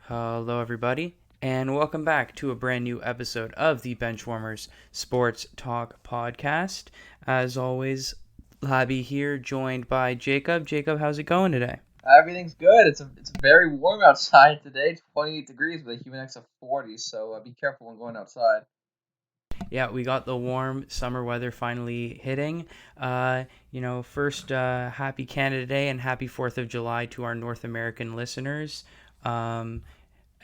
Hello, everybody, and welcome back to a brand new episode of the Benchwarmers Sports Talk Podcast. As always, Labi here, joined by Jacob. Jacob, how's it going today? Everything's good. It's very warm outside today. 28 degrees with a humid index of 40. So be careful when going outside. Yeah, we got the warm summer weather finally hitting. First, happy Canada Day and happy 4th of July to our North American listeners.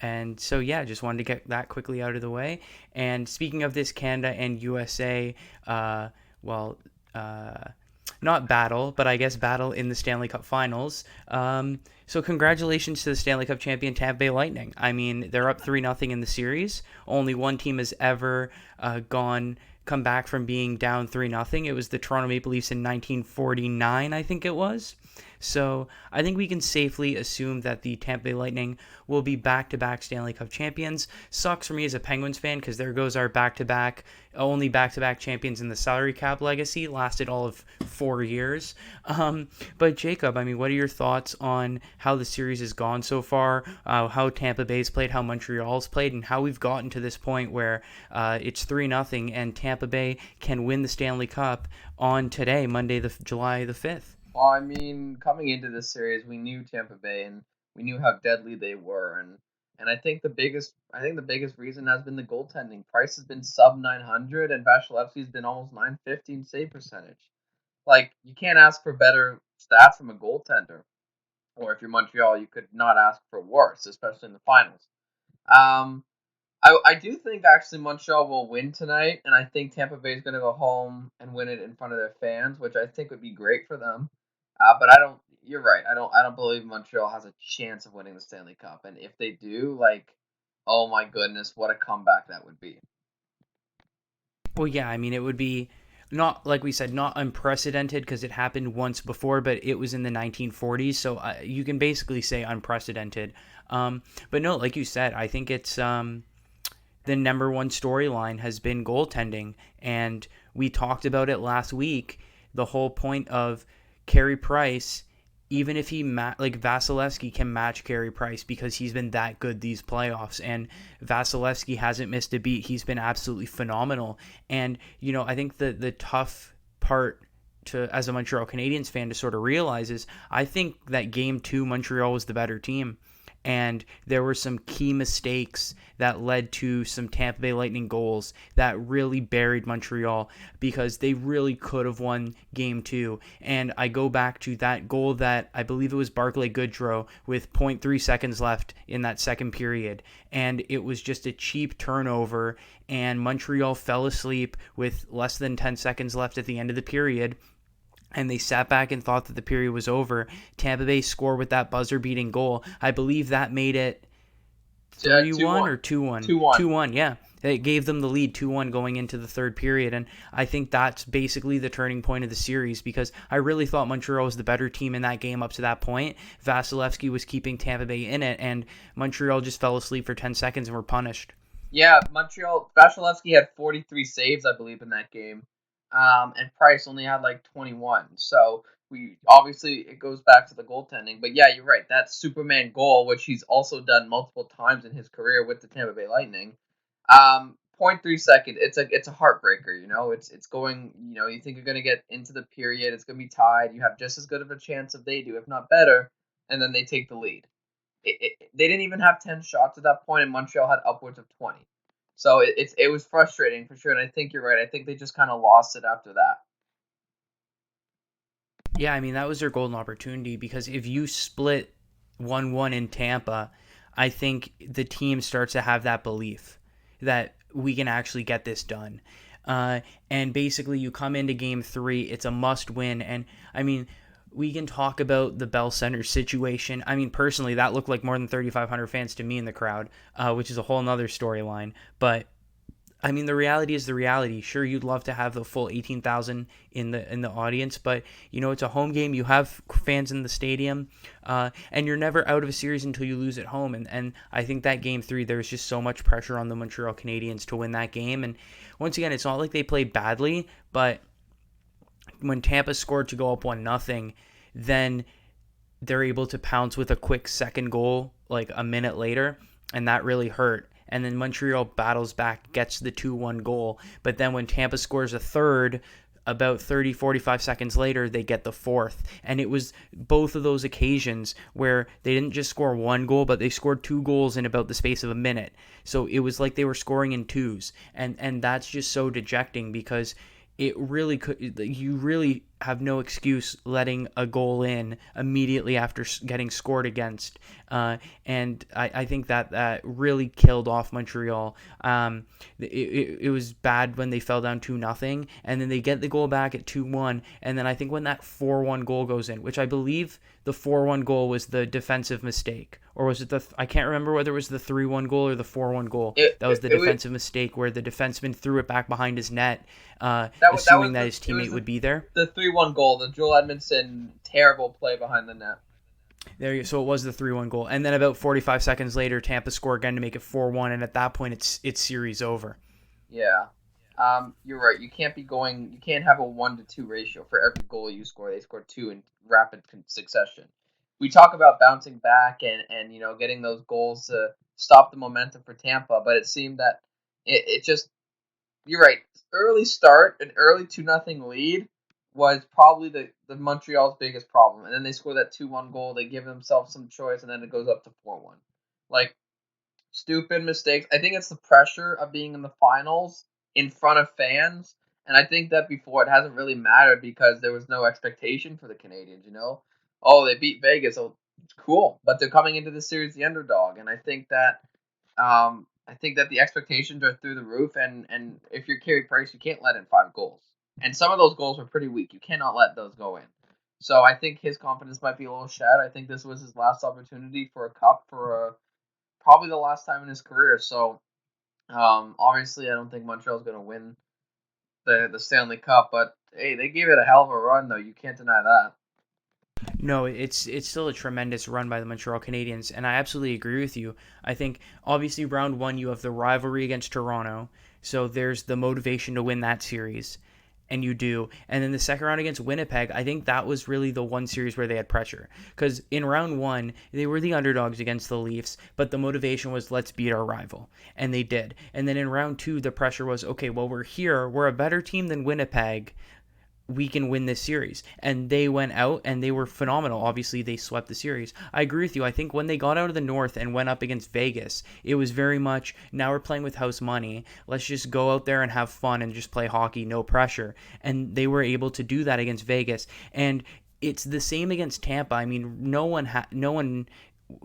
And so, yeah, just wanted to get that quickly out of the way. And speaking of this Canada and USA, uh, well, not battle, but I guess battle in the Stanley Cup Finals. So congratulations to the Stanley Cup champion Tampa Bay Lightning. I mean, they're up 3-0 in the series. Only one team has ever come back from being down 3-0. It was the Toronto Maple Leafs in 1949, I think it was. So I think we can safely assume that the Tampa Bay Lightning will be back-to-back Stanley Cup champions. Sucks for me as a Penguins fan because there goes our only back-to-back champions in the salary cap legacy. Lasted all of 4 years. But Jacob, I mean, what are your thoughts on how the series has gone so far? How Tampa Bay's played, how Montreal's played, and how we've gotten to this point where it's 3-0 and Tampa Bay can win the Stanley Cup on today, Monday, July the 5th. Well, I mean, coming into this series, we knew Tampa Bay and we knew how deadly they were, and I think the biggest reason has been the goaltending. Price has been sub 900, and Vasilevsky's been almost 915 save percentage. Like you can't ask for better stats from a goaltender, or if you're Montreal, you could not ask for worse, especially in the finals. Um, I do think actually Montreal will win tonight, and I think Tampa Bay is going to go home and win it in front of their fans, which I think would be great for them. But I don't. You're right. I don't believe Montreal has a chance of winning the Stanley Cup, and if they do, like, oh my goodness, what a comeback that would be. Well, yeah, I mean, it would be not, like we said, not unprecedented because it happened once before, but it was in the 1940s, so you can basically say unprecedented. But no, like you said, I think it's the number one storyline has been goaltending, and we talked about it last week. The whole point of Carey Price, even if like Vasilevsky can match Carey Price because he's been that good these playoffs, and Vasilevsky hasn't missed a beat. He's been absolutely phenomenal, and I think the tough part to as a Montreal Canadiens fan to sort of realize is I think that game 2 Montreal was the better team. And there were some key mistakes that led to some Tampa Bay Lightning goals that really buried Montreal because they really could have won game 2. And I go back to that goal that I believe it was Barclay Goodrow with zero point 0.3 seconds left in that second period. And it was just a cheap turnover, and Montreal fell asleep with less than 10 seconds left at the end of the period, and they sat back and thought that the period was over. Tampa Bay scored with that buzzer-beating goal. I believe that made it Yeah, 3-1 2-1. or 2-1. 2-1. 2-1, yeah. It gave them the lead 2-1 going into the third period, and I think that's basically the turning point of the series because I really thought Montreal was the better team in that game up to that point. Vasilevsky was keeping Tampa Bay in it, and Montreal just fell asleep for 10 seconds and were punished. Yeah, Montreal. Vasilevsky had 43 saves, I believe, in that game, and Price only had like 21. So we obviously it goes back to the goaltending. But yeah, you're right. That Superman goal, which he's also done multiple times in his career with the Tampa Bay Lightning, point 0.3 second. It's a heartbreaker. It's going. You think you're gonna get into the period. It's gonna be tied. You have just as good of a chance if they do, if not better, and then they take the lead. They didn't even have 10 shots at that point, and Montreal had upwards of 20. So it was frustrating for sure, and I think you're right. I think they just kind of lost it after that. Yeah, I mean, that was their golden opportunity because if you split 1-1 in Tampa, I think the team starts to have that belief that we can actually get this done. And basically, you come into game 3, it's a must win. And I mean, we can talk about the Bell Center situation. I mean, personally, that looked like more than 3,500 fans to me in the crowd, which is a whole nother storyline. But I mean, the reality is the reality. Sure, you'd love to have the full 18,000 in the audience, but it's a home game. You have fans in the stadium, and you're never out of a series until you lose at home. And I think that game 3, there was just so much pressure on the Montreal Canadiens to win that game. And once again, it's not like they played badly, but when Tampa scored to go up 1-0, then they're able to pounce with a quick second goal like a minute later. and that really hurt. And then Montreal battles back, gets the 2-1 goal. But then when Tampa scores a third, about 30, 45 seconds later, they get the fourth. And it was both of those occasions where they didn't just score one goal, but they scored two goals in about the space of a minute. So it was like they were scoring in twos. And that's just so dejecting because it really could, you really have no excuse letting a goal in immediately after getting scored against. And I think that really killed off Montreal. It was bad when they fell down 2-0, and then they get the goal back at 2-1. And then I think when that 4-1 goal goes in, which I believe the 4-1 goal was the defensive mistake, or was it I can't remember whether it was the 3-1 goal or the 4-1 goal. That was the defensive mistake where the defenseman threw it back behind his net, assuming that his teammate would be there. The 3-1 goal, the Joel Edmondson terrible play behind the net. So it was the 3-1 goal. And then about 45 seconds later, Tampa scored again to make it 4-1, and at that point it's series over. Yeah. You're right. You can't have a 1-2 ratio for every goal you score. They scored 2 in rapid succession. We talk about bouncing back and getting those goals to stop the momentum for Tampa, but it seemed that it just, you're right. Early start, an early 2-0 lead was probably the Montreal's biggest problem. And then they score that 2-1 goal. They give themselves some choice, and then it goes up to 4-1. Like, stupid mistakes. I think it's the pressure of being in the finals in front of fans. And I think that before it hasn't really mattered because there was no expectation for the Canadians, Oh, they beat Vegas. Oh, it's cool. But they're coming into the series the underdog. And I think that the expectations are through the roof, and if you're Carey Price, you can't let in 5 goals. And some of those goals were pretty weak. You cannot let those go in. So I think his confidence might be a little shattered. I think this was his last opportunity for a cup for probably the last time in his career. So obviously, I don't think Montreal's going to win the Stanley Cup, but hey, they gave it a hell of a run, though. You can't deny that. No, it's still a tremendous run by the Montreal Canadiens, and I absolutely agree with you. I think, obviously, round one, you have the rivalry against Toronto, so there's the motivation to win that series, and you do. And then the second round against Winnipeg, I think that was really the one series where they had pressure. Because in round one, they were the underdogs against the Leafs, but the motivation was, let's beat our rival. And they did. And then in round two, the pressure was, okay, well, we're here. We're a better team than Winnipeg. We can win this series. And they went out and they were phenomenal. Obviously, they swept the series. I agree with you. I think when they got out of the North and went up against Vegas, it was very much, now we're playing with house money. Let's just go out there and have fun and just play hockey, no pressure. And they were able to do that against Vegas. And it's the same against Tampa. I mean, no one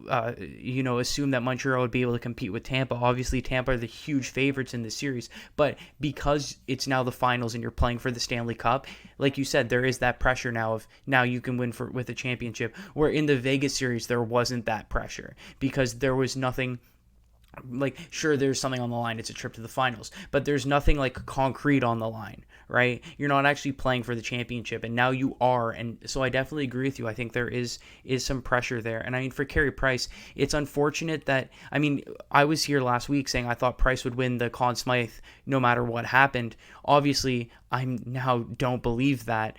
assume that Montreal would be able to compete with Tampa. Obviously, Tampa are the huge favorites in the series, but because it's now the finals and you're playing for the Stanley Cup, like you said, there is that pressure now of now you can win with a championship, where in the Vegas series there wasn't that pressure because there was nothing. Like, sure, there's something on the line. It's a trip to the finals, but there's nothing like concrete on the line, right? You're not actually playing for the championship, and now you are. And so I definitely agree with you. I think there is some pressure there. And I mean, for Carey Price, it's unfortunate that, I mean, I was here last week saying I thought Price would win the Conn Smythe no matter what happened. Obviously, I now don't believe that.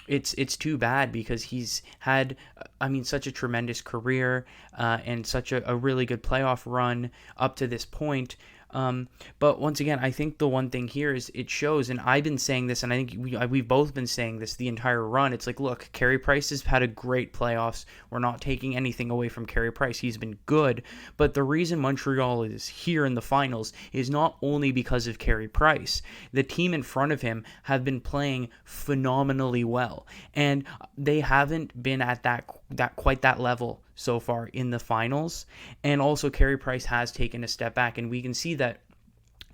It's too bad because he's had, I mean, such a tremendous career and such a really good playoff run up to this point. But once again, I think the one thing here is it shows, and I've been saying this, and I think we've both been saying this the entire run. It's like, look, Carey Price has had a great playoffs. We're not taking anything away from Carey Price. He's been good. But the reason Montreal is here in the finals is not only because of Carey Price. The team in front of him have been playing phenomenally well, and they haven't been at that quite that level so far in the finals. And also Carey Price has taken a step back, and we can see that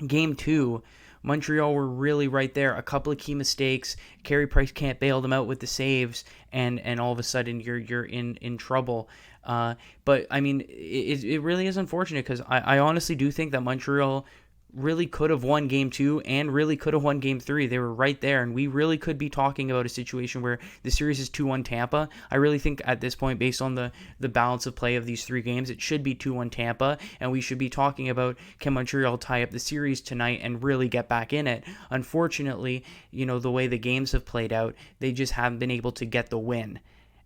game 2 Montreal were really right there. A couple of key mistakes. Carey Price can't bail them out with the saves, and all of a sudden you're in trouble. But I mean, it really is unfortunate because I honestly do think that Montreal really could have won game 2 and really could have won game 3. They were right there, and we really could be talking about a situation where the series is 2-1 Tampa. I really think at this point, based on the balance of play of these 3 games, it should be 2-1 Tampa, and we should be talking about, can Montreal tie up the series tonight and really get back in it? Unfortunately, the way the games have played out, they just haven't been able to get the win.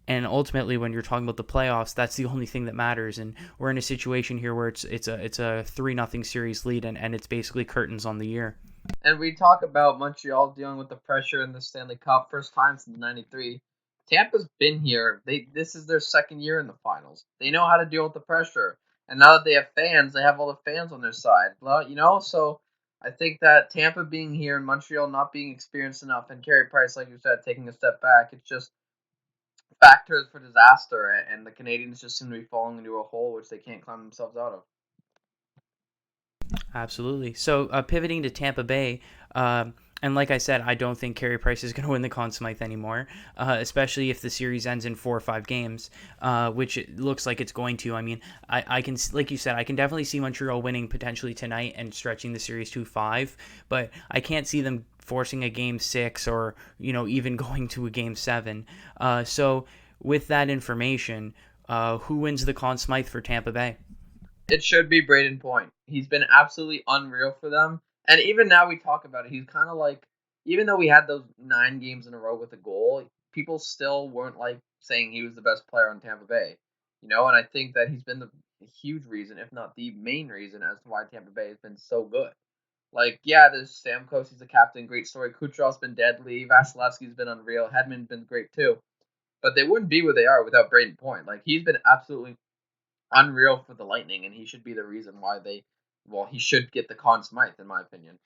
And ultimately, when you're talking about the playoffs, that's the only thing that matters. And we're in a situation here where it's a 3-0 series lead, and it's basically curtains on the year. And we talk about Montreal dealing with the pressure in the Stanley Cup, first time since '93. Tampa's been here. This is their second year in the finals. They know how to deal with the pressure. And now that they have fans, they have all the fans on their side. Well, so I think that Tampa being here and Montreal not being experienced enough, and Carey Price, like you said, taking a step back, it's just factors for disaster. And the Canadians just seem to be falling into a hole which they can't climb themselves out of. Absolutely. So pivoting to Tampa Bay, and like I said, I don't think Carey Price is going to win the Conn Smythe anymore, especially if the series ends in 4 or 5 games, which it looks like it's going to. I mean, I can, like you said, I can definitely see Montreal winning potentially tonight and stretching the series to 5, but I can't see them forcing a game 6 or, even going to a game 7. So with that information, who wins the Conn Smythe for Tampa Bay? It should be Braden Point. He's been absolutely unreal for them. And even now we talk about it, he's kind of like, even though we had those 9 games in a row with a goal, people still weren't like saying he was the best player on Tampa Bay. And I think that he's been the huge reason, if not the main reason, as to why Tampa Bay has been so good. Like, yeah, there's Stamkos, he's the captain, great story. Kucherov's been deadly. Vasilevsky's been unreal. Hedman's been great too. But they wouldn't be where they are without Braden Point. Like, he's been absolutely unreal for the Lightning, and he should be the reason why he should get the Conn Smythe, in my opinion.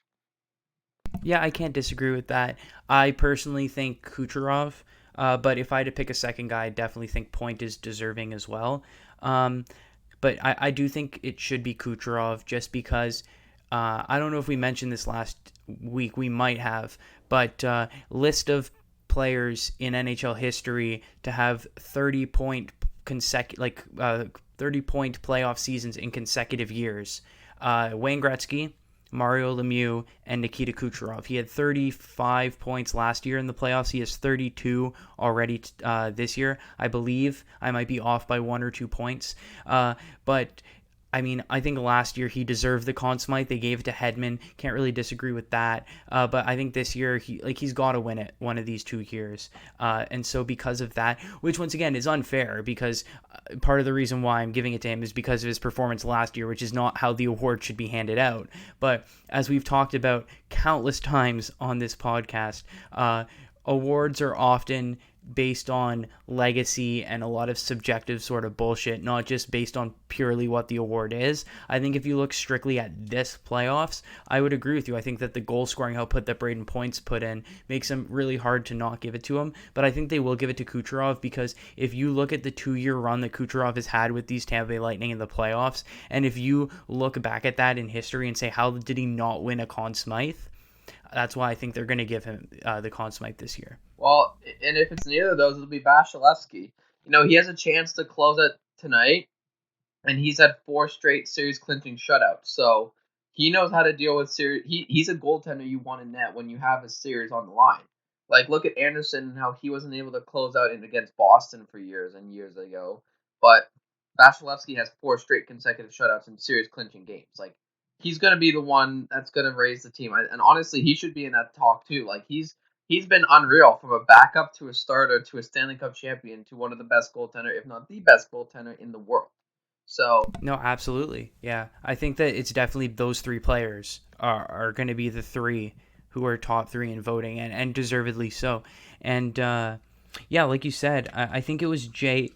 Yeah, I can't disagree with that. I personally think Kucherov, but if I had to pick a second guy, I definitely think Point is deserving as well. Um, but I do think it should be Kucherov just because I don't know if we mentioned this last week. We might have, but list of players in NHL history to have 30-point playoff seasons in consecutive years. Wayne Gretzky, Mario Lemieux, and Nikita Kucherov. He had 35 points last year in the playoffs. He has 32 already this year. I believe I might be off by 1 or 2 points. But I mean, I think last year he deserved the Conn Smythe. They gave it to Hedman. Can't really disagree with that. But I think this year he's got to win it one of these 2 years. And so because of that, which once again is unfair because part of the reason why I'm giving it to him is because of his performance last year, which is not how the award should be handed out. But as we've talked about countless times on this podcast, awards are often based on legacy and a lot of subjective sort of bullshit, not just based on purely what the award is. I think if you look strictly at this playoffs, I would agree with you. I think that the goal scoring output that Braden Point's put in makes him really hard to not give it to him, but I think they will give it to Kucherov because if you look at the 2-year run that Kucherov has had with these Tampa Bay Lightning in the playoffs, and if you look back at that in history and say, how did he not win a Conn Smythe? That's why I think they're going to give him the Conn Smythe this year. Well, and if it's neither of those, it'll be Vasilevsky. He has a chance to close it tonight, and he's had 4 straight series clinching shutouts. So he knows how to deal with series. He's a goaltender you want in net when you have a series on the line. Like, look at Anderson and how he wasn't able to close out against Boston for years and years ago. But Vasilevsky has 4 straight consecutive shutouts in series clinching games. Like, he's going to be the one that's going to raise the team. And honestly, he should be in that talk too. Like, he's been unreal from a backup to a starter to a Stanley Cup champion to one of the best goaltender, if not the best goaltender in the world. So No, absolutely. Yeah. I think that it's definitely those 3 players are going to be the 3 who are top 3 in voting and deservedly so. And yeah, like you said, I think it was Jay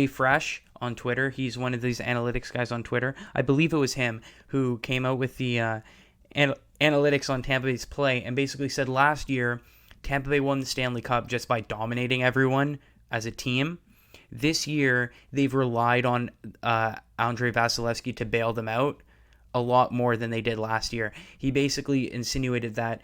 Fresh on Twitter. He's one of these analytics guys on Twitter. I believe it was him who came out with the analytics on Tampa Bay's play and basically said last year Tampa Bay won the Stanley Cup just by dominating everyone as a team. This year, they've relied on Andrei Vasilevsky to bail them out a lot more than they did last year. He basically insinuated that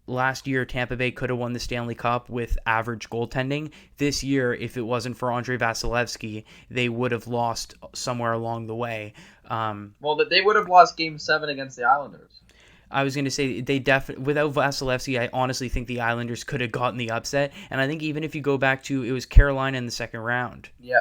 last year Tampa Bay could have won the Stanley Cup with average goaltending. This year, if it wasn't for Andrei Vasilevsky, they would have lost somewhere along the way. well, that they would have lost Game 7 against the Islanders. I was going to say they definitely without Vasilevsky, I honestly think the Islanders could have gotten the upset. And I think even if you go back to it was Carolina in the second round. Yeah.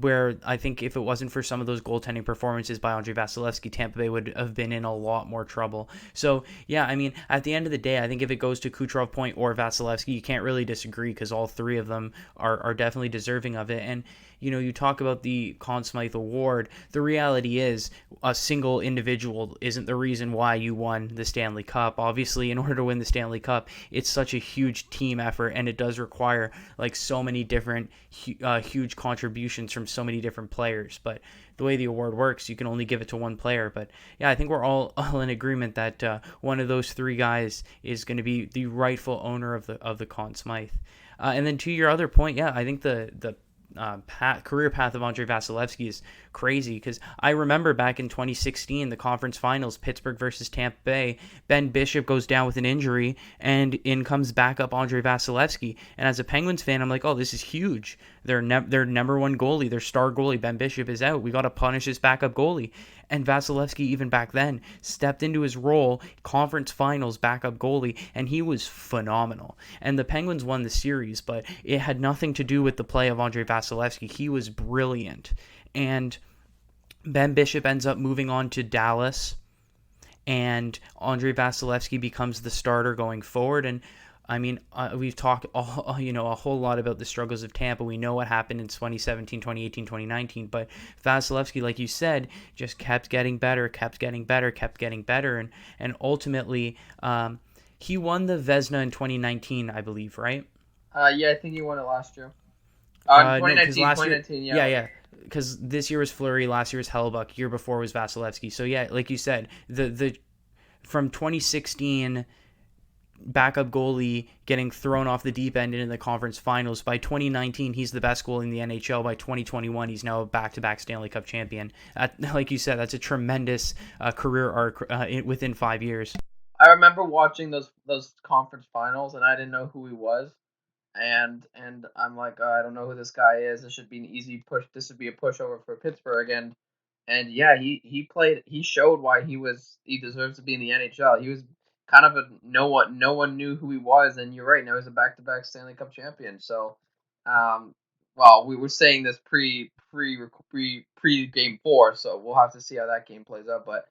where I think if it wasn't for some of those goaltending performances by Andre Vasilevsky, Tampa Bay would have been in a lot more trouble. So, yeah, I mean, at the end of the day, I think if it goes to Kucherov, Point, or Vasilevsky, you can't really disagree because all three of them are definitely deserving of it. And, you talk about the Conn Smythe Award. The reality is a single individual isn't the reason why you won the Stanley Cup. Obviously, in order to win the Stanley Cup, it's such a huge team effort, and it does require like so many different huge contributions from so many different players. But the way the award works, you can only give it to one player. But yeah, I think we're all in agreement that one of those three guys is going to be the rightful owner of the Conn Smythe. And then to your other point, yeah, I think the career path of Andre Vasilevsky is crazy because I remember back in 2016, the conference finals, Pittsburgh versus Tampa Bay, Ben Bishop goes down with an injury and in comes backup Andre Vasilevsky. And as a Penguins fan, I'm like, oh, this is huge. Their number one goalie, their star goalie, Ben Bishop, is out. We got to punish this backup goalie. And Vasilevsky, even back then, stepped into his role, conference finals backup goalie, and he was phenomenal. And the Penguins won the series, but it had nothing to do with the play of Andre Vasilevsky. He was brilliant. And Ben Bishop ends up moving on to Dallas, and Andre Vasilevsky becomes the starter going forward. And I mean, we've talked a whole lot about the struggles of Tampa. We know what happened in 2017, 2018, 2019. But Vasilevsky, like you said, just kept getting better, kept getting better, kept getting better. And ultimately, he won the Vezina in 2019, I believe, right? Yeah, I think he won it last year. No, because 2019, last 2019, year, yeah. Because this year was Fleury, last year was Hellebuck, year before was Vasilevsky. So yeah, like you said, the from 2016 backup goalie getting thrown off the deep end into the conference finals. By 2019, he's the best goalie in the NHL. By 2021, he's now a back-to-back Stanley Cup champion. Like you said, that's a tremendous career arc within 5 years. I remember watching those conference finals, and I didn't know who he was, and I'm like, I don't know who this guy is. This should be an easy push. This would be a pushover for Pittsburgh, and yeah, he showed why he deserves to be in the NHL. He was kind of a no one knew who he was, and you're right. Now he's a back-to-back Stanley Cup champion. So, um, well, we were saying this pre game four, so we'll have to see how that game plays out. But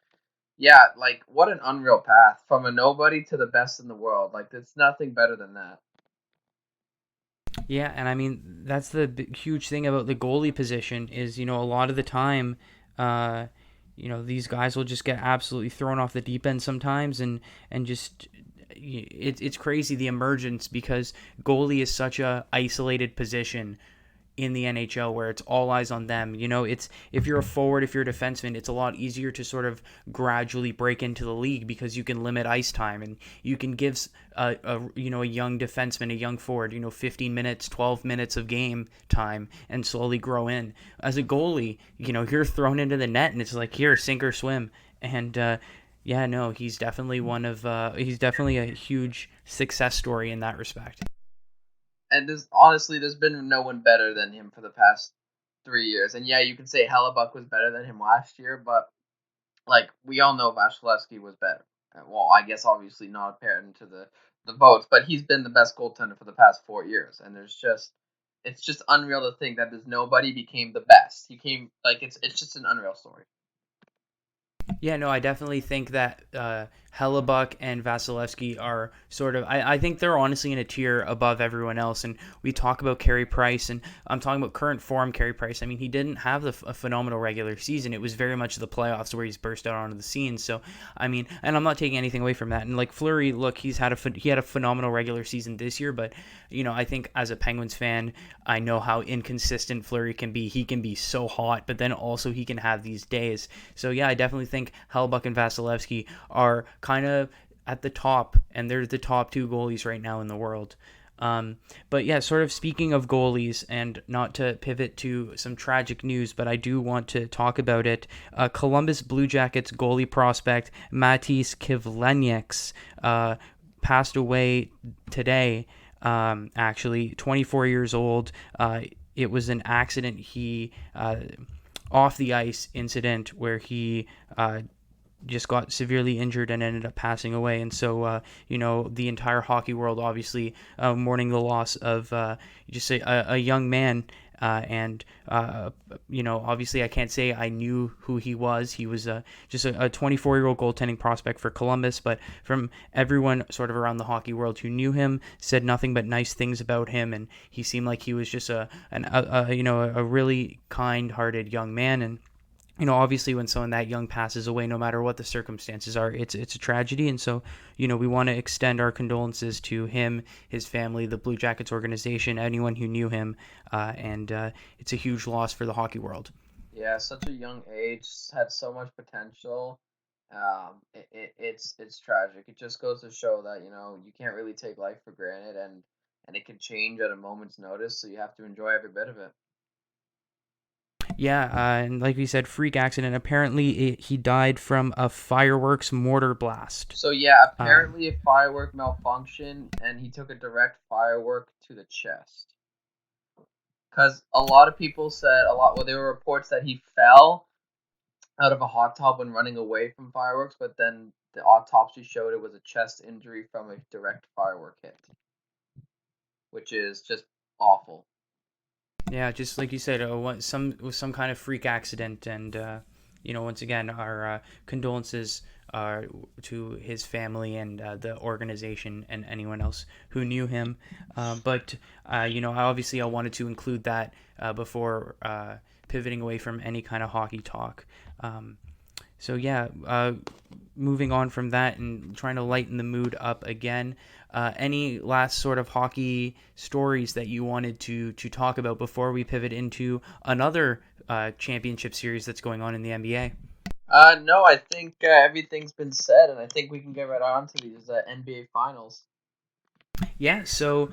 yeah, like what an unreal path from a nobody to the best in the world. Like it's nothing better than that. Yeah, and I mean that's the huge thing about the goalie position is a lot of the time, uh, these guys will just get absolutely thrown off the deep end sometimes, and just it's crazy the emergence because goalie is such a isolated position in the NHL where it's all eyes on them. It's if you're a forward, if you're a defenseman, it's a lot easier to sort of gradually break into the league because you can limit ice time and you can give a young defenseman, a young forward, 15 minutes, 12 minutes of game time and slowly grow in. As a goalie, you're thrown into the net and it's like here, sink or swim. And yeah, no, he's definitely he's definitely a huge success story in that respect. And there's been no one better than him for the past 3 years. And yeah, you can say Hellebuck was better than him last year, but like we all know Vasilevsky was better. Well, I guess obviously not apparent to the votes, but he's been the best goaltender for the past 4 years. And it's just unreal to think that there's nobody became the best. He came like it's just an unreal story. Yeah, no, I definitely think that Hellebuck and Vasilevsky are sort of. I think they're honestly in a tier above everyone else. And we talk about Carey Price, and I'm talking about current form Carey Price. I mean, he didn't have a phenomenal regular season. It was very much the playoffs where he's burst out onto the scene. So, I mean, and I'm not taking anything away from that. And like Fleury, look, he had a phenomenal regular season this year. But I think as a Penguins fan, I know how inconsistent Fleury can be. He can be so hot, but then also he can have these days. So yeah, I definitely think Hellebuck and Vasilevsky are kind of at the top, and they're the top two goalies right now in the world. But yeah, sort of speaking of goalies, and not to pivot to some tragic news, but I do want to talk about it. Columbus Blue Jackets goalie prospect Matis Kivlenieks passed away today. Actually, 24 years old. It was an accident. He off the ice incident where he just got severely injured and ended up passing away. And so, the entire hockey world obviously mourning the loss of just a young man And obviously I can't say I knew who he was. He was just a 24-year-old goaltending prospect for Columbus, but from everyone sort of around the hockey world who knew him said nothing but nice things about him, and he seemed like he was just a really kind-hearted young man. And obviously when someone that young passes away, no matter what the circumstances are, it's a tragedy. And so, we want to extend our condolences to him, his family, the Blue Jackets organization, anyone who knew him, and it's a huge loss for the hockey world. Yeah, such a young age, had so much potential. It's tragic. It just goes to show that you can't really take life for granted, and it can change at a moment's notice. So you have to enjoy every bit of it. Yeah, and like we said, freak accident. Apparently, he died from a fireworks mortar blast. So yeah, Um, apparently a firework malfunctioned, and he took a direct firework to the chest. Because a lot of people said well, there were reports that he fell out of a hot tub when running away from fireworks, but then the autopsy showed it was a chest injury from a direct firework hit, which is just awful. Yeah, just like you said, some kind of freak accident, and once again, our condolences to his family and the organization and anyone else who knew him. But obviously, I wanted to include that before pivoting away from any kind of hockey talk. So yeah, moving on from that and trying to lighten the mood up again. Any last sort of hockey stories that you wanted to talk about before we pivot into another championship series that's going on in the NBA? No, I think everything's been said, and I think we can get right on to these NBA Finals. Yeah, so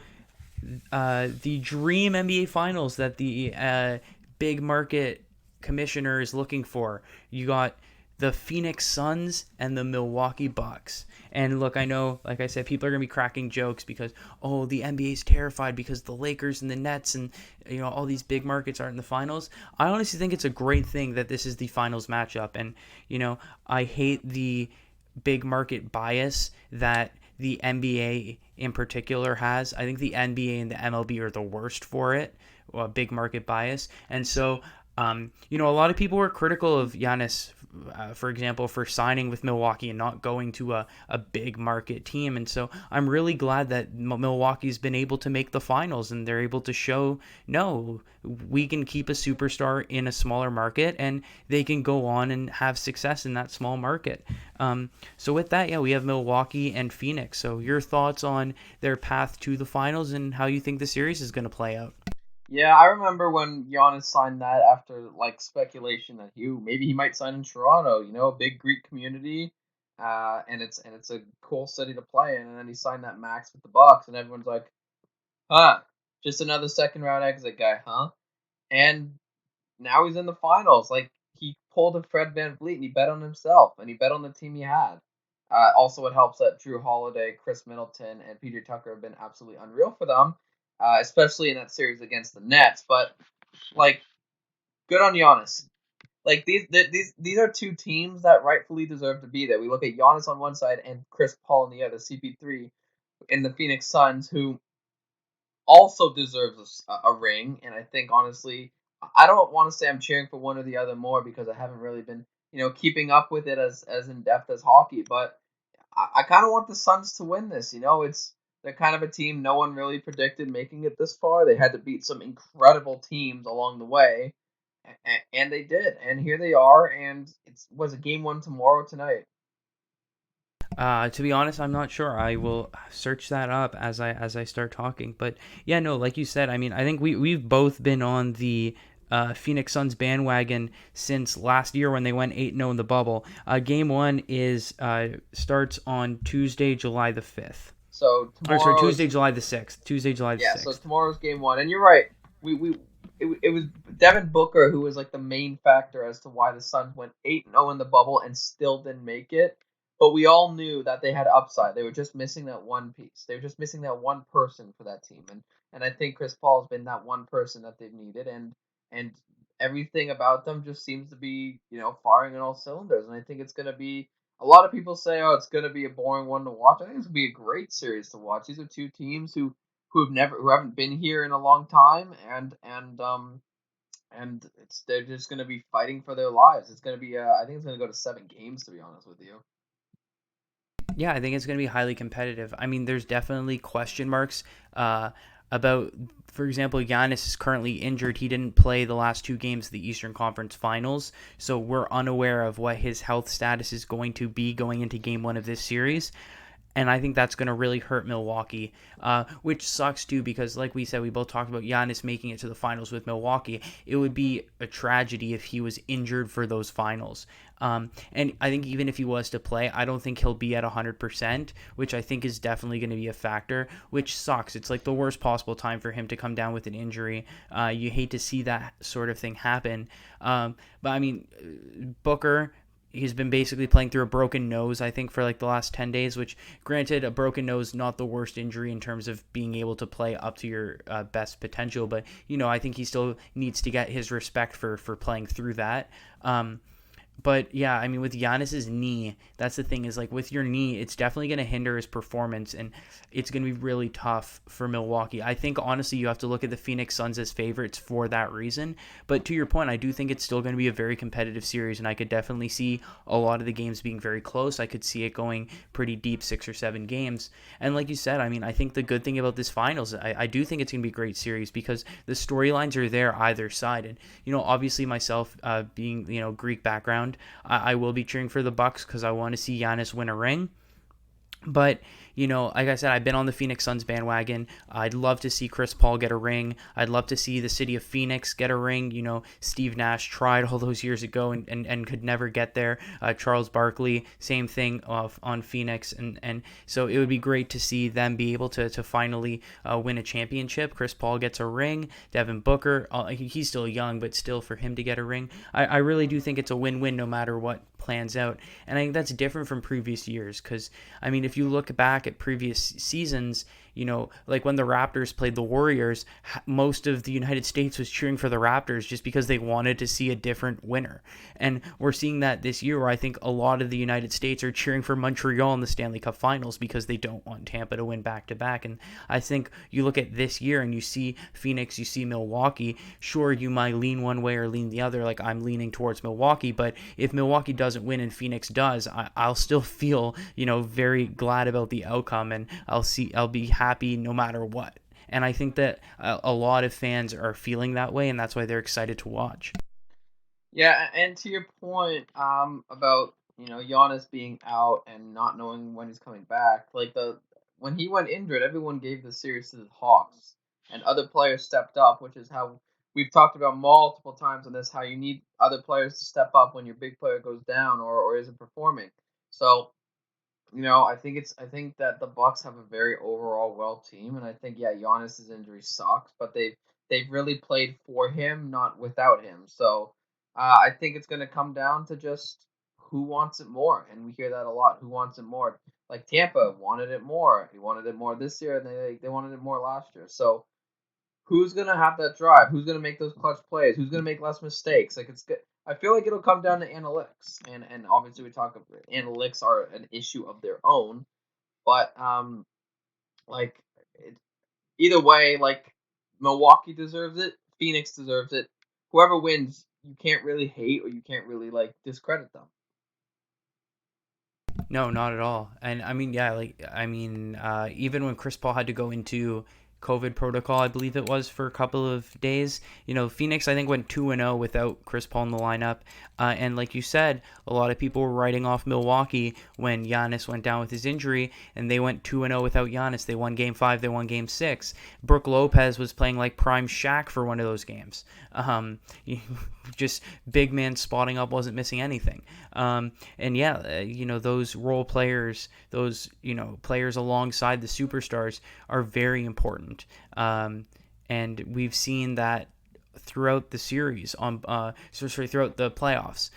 the dream NBA Finals that the big market commissioner is looking for. You got the Phoenix Suns and the Milwaukee Bucks. And look, I know, like I said, people are gonna be cracking jokes because the NBA is terrified because the Lakers and the Nets and all these big markets are in the finals. I honestly think it's a great thing that this is the finals matchup, and I hate the big market bias that the NBA in particular has. I think the NBA and the MLB are the worst for it, big market bias. And so, a lot of people were critical of Giannis, for example, for signing with Milwaukee and not going to a big market team. And so I'm really glad that Milwaukee's been able to make the finals and they're able to show, no, we can keep a superstar in a smaller market and they can go on and have success in that small market. So with that, yeah, we have Milwaukee and Phoenix. So your thoughts on their path to the finals and how you think the series is going to play out? Yeah, I remember when Giannis signed that after like speculation that maybe he might sign in Toronto, a big Greek community, and it's a cool city to play in, and then he signed that max with the Bucks, and everyone's like, huh, just another second round exit guy, huh? And now he's in the finals. Like he pulled a Fred Van Vliet and he bet on himself and he bet on the team he had. Also, it helps that Drew Holiday, Chris Middleton, and PJ Tucker have been absolutely unreal for them, especially in that series against the Nets. But like, good on Giannis. Like these are two teams that rightfully deserve to be there. We look at Giannis on one side and Chris Paul on the other, CP3 in the Phoenix Suns, who also deserves a ring. And I think honestly, I don't want to say I'm cheering for one or the other more because I haven't really been keeping up with it as in depth as hockey. But I kind of want the Suns to win this. They're kind of a team no one really predicted making it this far. They had to beat some incredible teams along the way, and they did. And here they are. And it was a game one tomorrow tonight. To be honest, I'm not sure. I will search that up as I start talking. But yeah, no, like you said, I mean, I think we've both been on the Phoenix Suns bandwagon since last year when they went 8-0 in the bubble. Game one is starts on Tuesday, July the 5th. So Or sorry, tomorrow's Tuesday, July the 6th. Tuesday, July the Yeah, so 6th. tomorrow's game one, and you're right. It was Devin Booker who was like the main factor as to why the Suns went 8-0 in the bubble and still didn't make it. But we all knew that they had upside. They were just missing that one piece. They were just missing that one person for that team, and I think Chris Paul has been that one person that they've needed, and everything about them just seems to be firing on all cylinders. And I think it's gonna be. A lot of people say, "Oh, it's gonna be a boring one to watch." I think it's gonna be a great series to watch. These are two teams who haven't been here in a long time, and they're just going to be fighting for their lives. It's going to be I think it's going to go to 7 games, to be honest with you. Yeah, I think it's going to be highly competitive. I mean, there's definitely question marks about, for example, Giannis is currently injured. He didn't play the last 2 games of the Eastern Conference Finals, so we're unaware of what his health status is going to be going into Game 1 of this series. And I think that's going to really hurt Milwaukee, which sucks too because, like we said, we both talked about Giannis making it to the finals with Milwaukee. It would be a tragedy if he was injured for those finals. And I think even if he was to play, I don't think he'll be at 100%, which I think is definitely going to be a factor, which sucks. It's like the worst possible time for him to come down with an injury. You hate to see that sort of thing happen. But I mean, Booker, he's been basically playing through a broken nose, I think, for like the last 10 days, which, granted, a broken nose, not the worst injury in terms of being able to play up to your best potential. But, I think he still needs to get his respect for playing through that. But yeah, I mean, with Giannis's knee, that's the thing is like with your knee, it's definitely going to hinder his performance, and it's going to be really tough for Milwaukee. I think honestly, you have to look at the Phoenix Suns as favorites for that reason. But to your point, I do think it's still going to be a very competitive series, and I could definitely see a lot of the games being very close. I could see it going pretty deep, 6 or 7 games. And like you said, I mean, I think the good thing about this finals, I do think it's going to be a great series because the storylines are there either side. And obviously myself being Greek background. I will be cheering for the Bucks because I want to see Giannis win a ring. But, like I said, I've been on the Phoenix Suns bandwagon. I'd love to see Chris Paul get a ring. I'd love to see the city of Phoenix get a ring. Steve Nash tried all those years ago and could never get there. Charles Barkley, same thing on Phoenix. And so it would be great to see them be able to finally win a championship. Chris Paul gets a ring. Devin Booker, he's still young, but still for him to get a ring. I really do think it's a win-win no matter what plans out. And I think that's different from previous years because, I mean, if you look back at previous seasons, like when the Raptors played the Warriors, most of the United States was cheering for the Raptors just because they wanted to see a different winner. And we're seeing that this year where I think a lot of the United States are cheering for Montreal in the Stanley Cup Finals because they don't want Tampa to win back-to-back. And I think you look at this year and you see Phoenix, you see Milwaukee. Sure, you might lean one way or lean the other, like I'm leaning towards Milwaukee, but if Milwaukee doesn't win and Phoenix does, I'll still feel, very glad about the outcome, and I'll be happy no matter what. And I think that a lot of fans are feeling that way, and that's why they're excited to watch. Yeah, and to your point, about Giannis being out and not knowing when he's coming back, like the when he went injured, everyone gave the series to the Hawks, and other players stepped up, which is how we've talked about multiple times on this, how you need other players to step up when your big player goes down or isn't performing. So I think that the Bucks have a very overall well team, and I think Giannis's injury sucks, but they've really played for him, not without him. So I think it's going to come down to just who wants it more, and we hear that a lot. Who wants it more? Like Tampa wanted it more. He wanted it more this year, and they wanted it more last year. So who's gonna have that drive? Who's gonna make those clutch plays? Who's gonna make less mistakes? Like it's good. I feel like it'll come down to analytics, and obviously we talk about analytics are an issue of their own, but like it, either way, like Milwaukee deserves it, Phoenix deserves it. Whoever wins, you can't really hate or you can't really like discredit them. No, not at all. And I mean, yeah, even when Chris Paul had to go into COVID protocol, I believe it was for a couple of days. Phoenix I think went 2-0 without Chris Paul in the lineup. And like you said, a lot of people were writing off Milwaukee when Giannis went down with his injury, and they went 2-0 without Giannis. They won Game 5, they won Game 6. Brook Lopez was playing like prime Shaq for one of those games. Just big man spotting up, wasn't missing anything. And yeah, those role players, those players alongside the superstars are very important. And we've seen that throughout the series throughout the playoffs,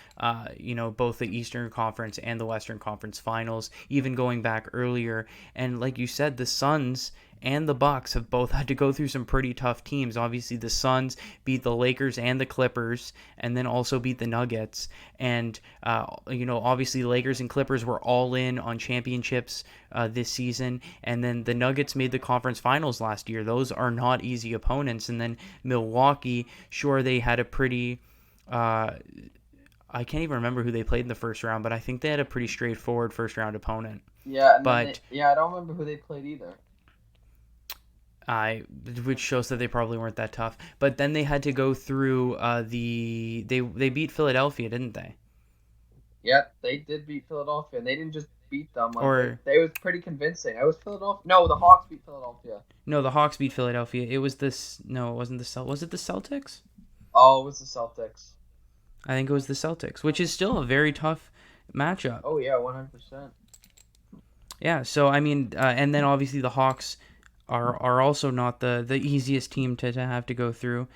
both the Eastern Conference and the Western Conference Finals, even going back earlier. And like you said, the Suns and the Bucks have both had to go through some pretty tough teams. Obviously, the Suns beat the Lakers and the Clippers, and then also beat the Nuggets. And obviously, Lakers and Clippers were all in on championships this season, and then the Nuggets made the conference finals last year. Those are not easy opponents. And then Milwaukee, sure, they had a pretty. I can't even remember who they played in the first round, but I think they had a pretty straightforward first round opponent. Yeah, and then But I don't remember who they played either. I, which shows that they probably weren't that tough. But then they had to go through they beat Philadelphia, didn't they? Yeah, they did beat Philadelphia, and they didn't just beat them. Like Or they was pretty convincing. I was Philadelphia. No, the Hawks beat Philadelphia. no, the Hawks beat Philadelphia. It was this. No, it wasn't was it the Celtics? Oh, it was the Celtics. I think it was the Celtics, which is still a very tough matchup. Oh yeah, 100%. Yeah, so I mean, and then obviously the Hawks are also not the easiest team to have to go through.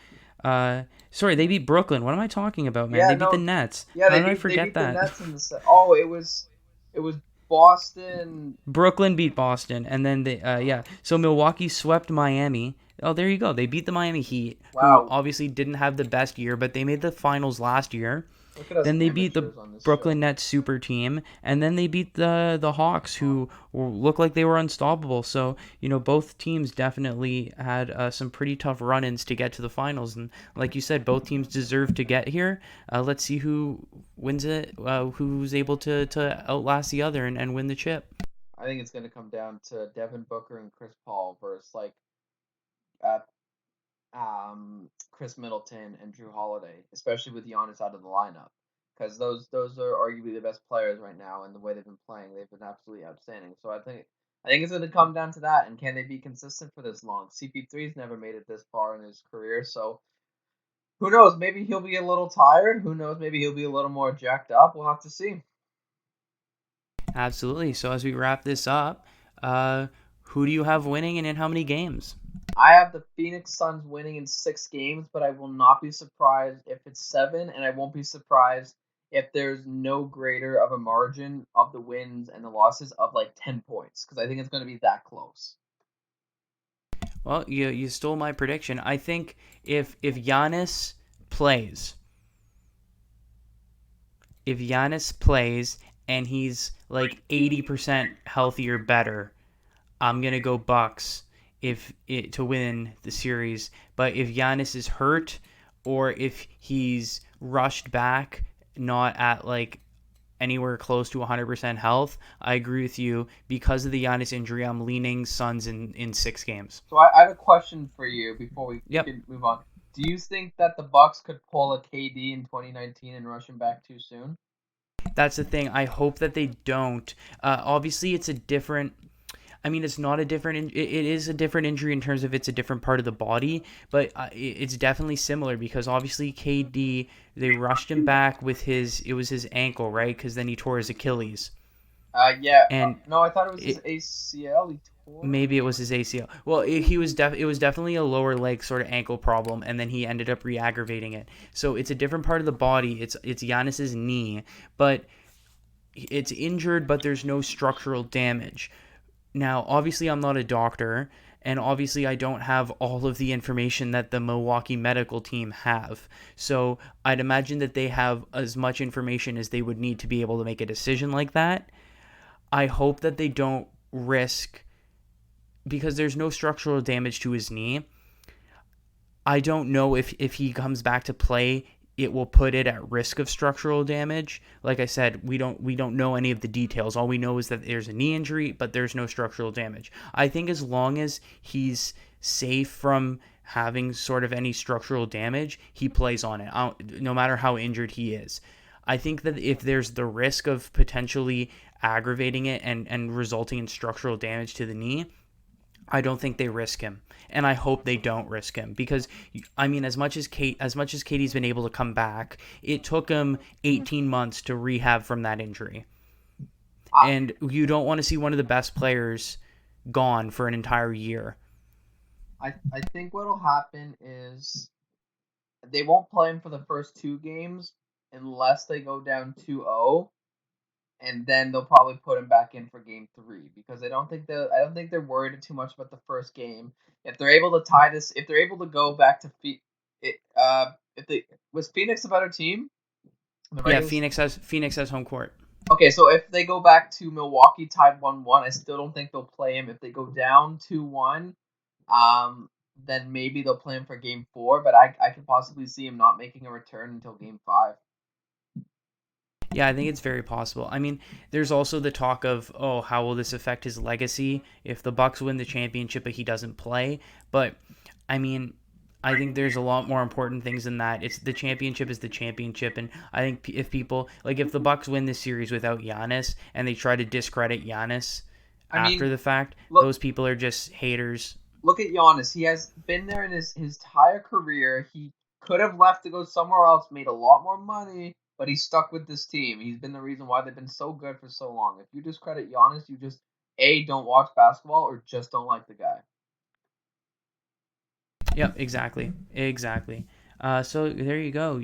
Sorry, they beat Brooklyn. What am I talking about, man? Yeah, They beat the no, Nets. yeah, How did I they forget beat the that? Nets in the. Oh, it was Boston. Brooklyn beat Boston, and then they yeah. So Milwaukee swept Miami. Oh, there you go. They beat the Miami Heat, who Wow, obviously didn't have the best year, but they made the finals last year. look at us Then they beat the amateurs on this Brooklyn show. Nets super team, and then they beat the Hawks, who looked like they were unstoppable. So both teams definitely had some pretty tough run-ins to get to the finals, and like you said, both teams deserve to get here. Let's see who wins it, who's able to outlast the other and win the chip. I think it's gonna come down to Devin Booker and Chris Paul versus uh, Chris Middleton and Drew Holiday, especially with Giannis out of the lineup, because those are arguably the best players right now, and the way they've been playing, they've been absolutely outstanding. So I think it's going to come down to that, and can they be consistent for this long? CP3's never made it this far in his career, so who knows? Maybe he'll be a little tired. Who knows? Maybe he'll be a little more jacked up. We'll have to see. Absolutely. So as we wrap this up, who do you have winning and in how many games? I have the Phoenix Suns winning in 6 games, but I will not be surprised if it's 7, and I won't be surprised if there's no greater of a margin of the wins and the losses of like 10 points, because I think it's going to be that close. Well, you stole my prediction. I think if Giannis plays, if Giannis plays and he's like 80% healthy or better, I'm gonna go Bucks if it to win the series. But if Giannis is hurt or if he's rushed back, not at like anywhere close to 100% health, I agree with you. Because of the Giannis injury, I'm leaning Suns in 6 games. So I have a question for you before we Yep. can move on. Do you think that the Bucks could pull a KD in 2019 and rush him back too soon? That's the thing. I hope that they don't. Obviously, it's a different. I mean, it's not a different. It is a different injury in terms of it's a different part of the body, but it's definitely similar because obviously KD they rushed him back with his. It was his ankle, right? Because then he tore his Achilles, Yeah. and No, I thought it was his it, ACL. He tore. maybe it was his ACL. Well, it was definitely a lower leg sort of ankle problem, and then he ended up re-aggravating it. So it's a different part of the body. It's Giannis's knee, but it's injured, but there's no structural damage. Now, obviously, I'm not a doctor, and obviously, I don't have all of the information that the Milwaukee medical team have. So, I'd imagine that they have as much information as they would need to be able to make a decision like that. I hope that they don't risk, because there's no structural damage to his knee. I don't know if he comes back to play, it will put it at risk of structural damage. Like I said, we don't know any of the details. All we know is that there's a knee injury, but there's no structural damage. I think as long as he's safe from having sort of any structural damage, he plays on it, no matter how injured he is. I think that if there's the risk of potentially aggravating it and resulting in structural damage to the knee, I don't think they risk him, and I hope they don't risk him because I mean, as much as Katie's been able to come back, it took him 18 months to rehab from that injury, I, and you don't want to see one of the best players gone for an entire year. I think what'll happen is they won't play him for the first 2 games unless they go down 2-0, and then they'll probably put him back in for game 3 because I don't think they're worried too much about the first game. If they're able to tie this, if they're able to go back to if they was Phoenix a better team in the Yeah, regular. Phoenix has home court. Okay, so if they go back to Milwaukee tied 1-1, I still don't think they'll play him. If they go down 2-1, um, then maybe they'll play him for game 4. But I could possibly see him not making a return until game 5. Yeah, I think it's very possible. I mean, there's also the talk of, oh, how will this affect his legacy if the Bucks win the championship but he doesn't play? But I mean, I think there's a lot more important things than that. It's the championship is the championship, and I think if people like if the Bucks win this series without Giannis and they try to discredit Giannis I mean, after the fact, look those people are just haters. look at Giannis. He has been there in his entire career. He could have left to go somewhere else, made a lot more money, but he's stuck with this team. He's been the reason why they've been so good for so long. If you discredit Giannis, you just A, don't watch basketball or just don't like the guy. Yep, exactly. So there you go.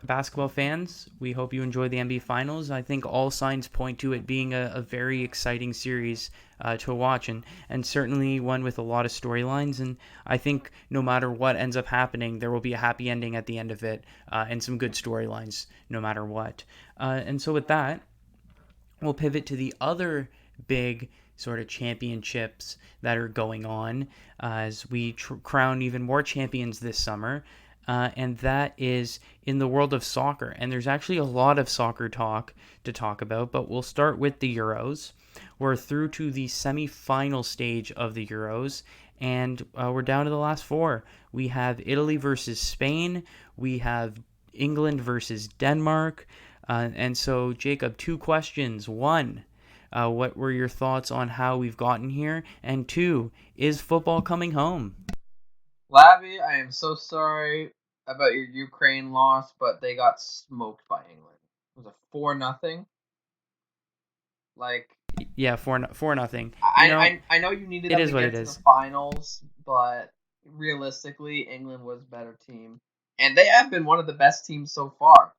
Basketball fans, we hope you enjoy the NBA Finals. I think all signs point to it being a very exciting series to watch, and certainly one with a lot of storylines. And I think no matter what ends up happening, there will be a happy ending at the end of it and some good storylines no matter what. And so with that, we'll pivot to the other big sort of championships that are going on as we crown even more champions this summer. And that is in the world of soccer. And there's actually a lot of soccer talk to talk about, but we'll start with the Euros. We're through to the semi-final stage of the Euros, and we're down to the last four. We have Italy versus Spain. We have England versus Denmark. And so, Jacob, two questions. One, what were your thoughts on how we've gotten here? And two, is football coming home? Labi, I am so sorry about your Ukraine loss, but they got smoked by England. It was a 4-0. Like Yeah, four nothing. You know, I know you needed it them to is what it get to the is. finals, but realistically, England was a better team, and they have been one of the best teams so far.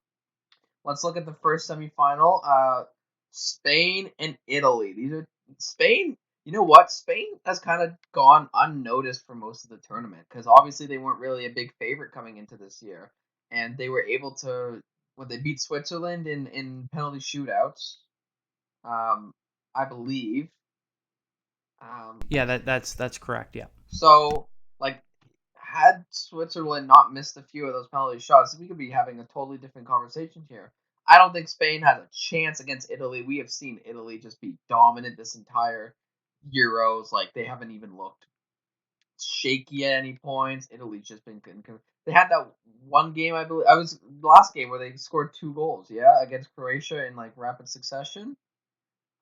Let's look at the first semifinal. Spain and Italy. These are Spain. You know what? Spain has kind of gone unnoticed for most of the tournament because obviously they weren't really a big favorite coming into this year, and they were able to when they beat Switzerland in penalty shootouts. Um, I believe. Um, Yeah, that's correct. Yeah. so like had Switzerland not missed a few of those penalty shots, we could be having a totally different conversation here. I don't think Spain has a chance against Italy. We have seen Italy just be dominant this entire Euros. Like they haven't even looked shaky at any points. Italy's just been good. They had that one game, I believe, I was last game where they scored 2 goals. Yeah, against Croatia in like rapid succession.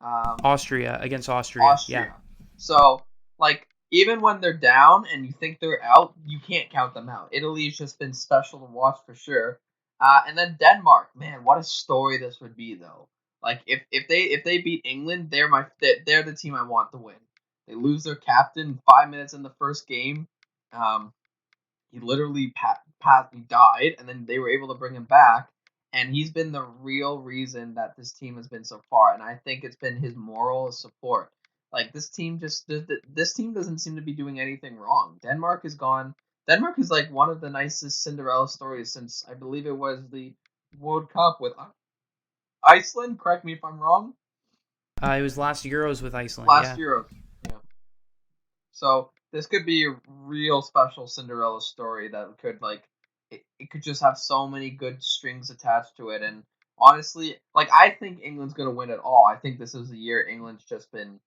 Um, Austria against Austria. Yeah. Austria. So, like, even when they're down and you think they're out, you can't count them out. Italy's just been special to watch for sure. And then Denmark, man, what a story this would be though. Like if they beat England, they're the team I want to win. They lose their captain 5 minutes in the first game. Um, he literally he died, and then they were able to bring him back. And he's been the real reason that this team has been so far. And I think it's been his moral support. Like this team doesn't seem to be doing anything wrong. Denmark is gone. Denmark is like one of the nicest Cinderella stories since I believe it was the World Cup with Iceland. Correct me if I'm wrong. It was last Euros with Iceland. Last Yeah. Euros. Yeah. So this could be a real special Cinderella story that could like it could just have so many good strings attached to it. And honestly, like I think England's gonna win it all. I think this is the year England's just been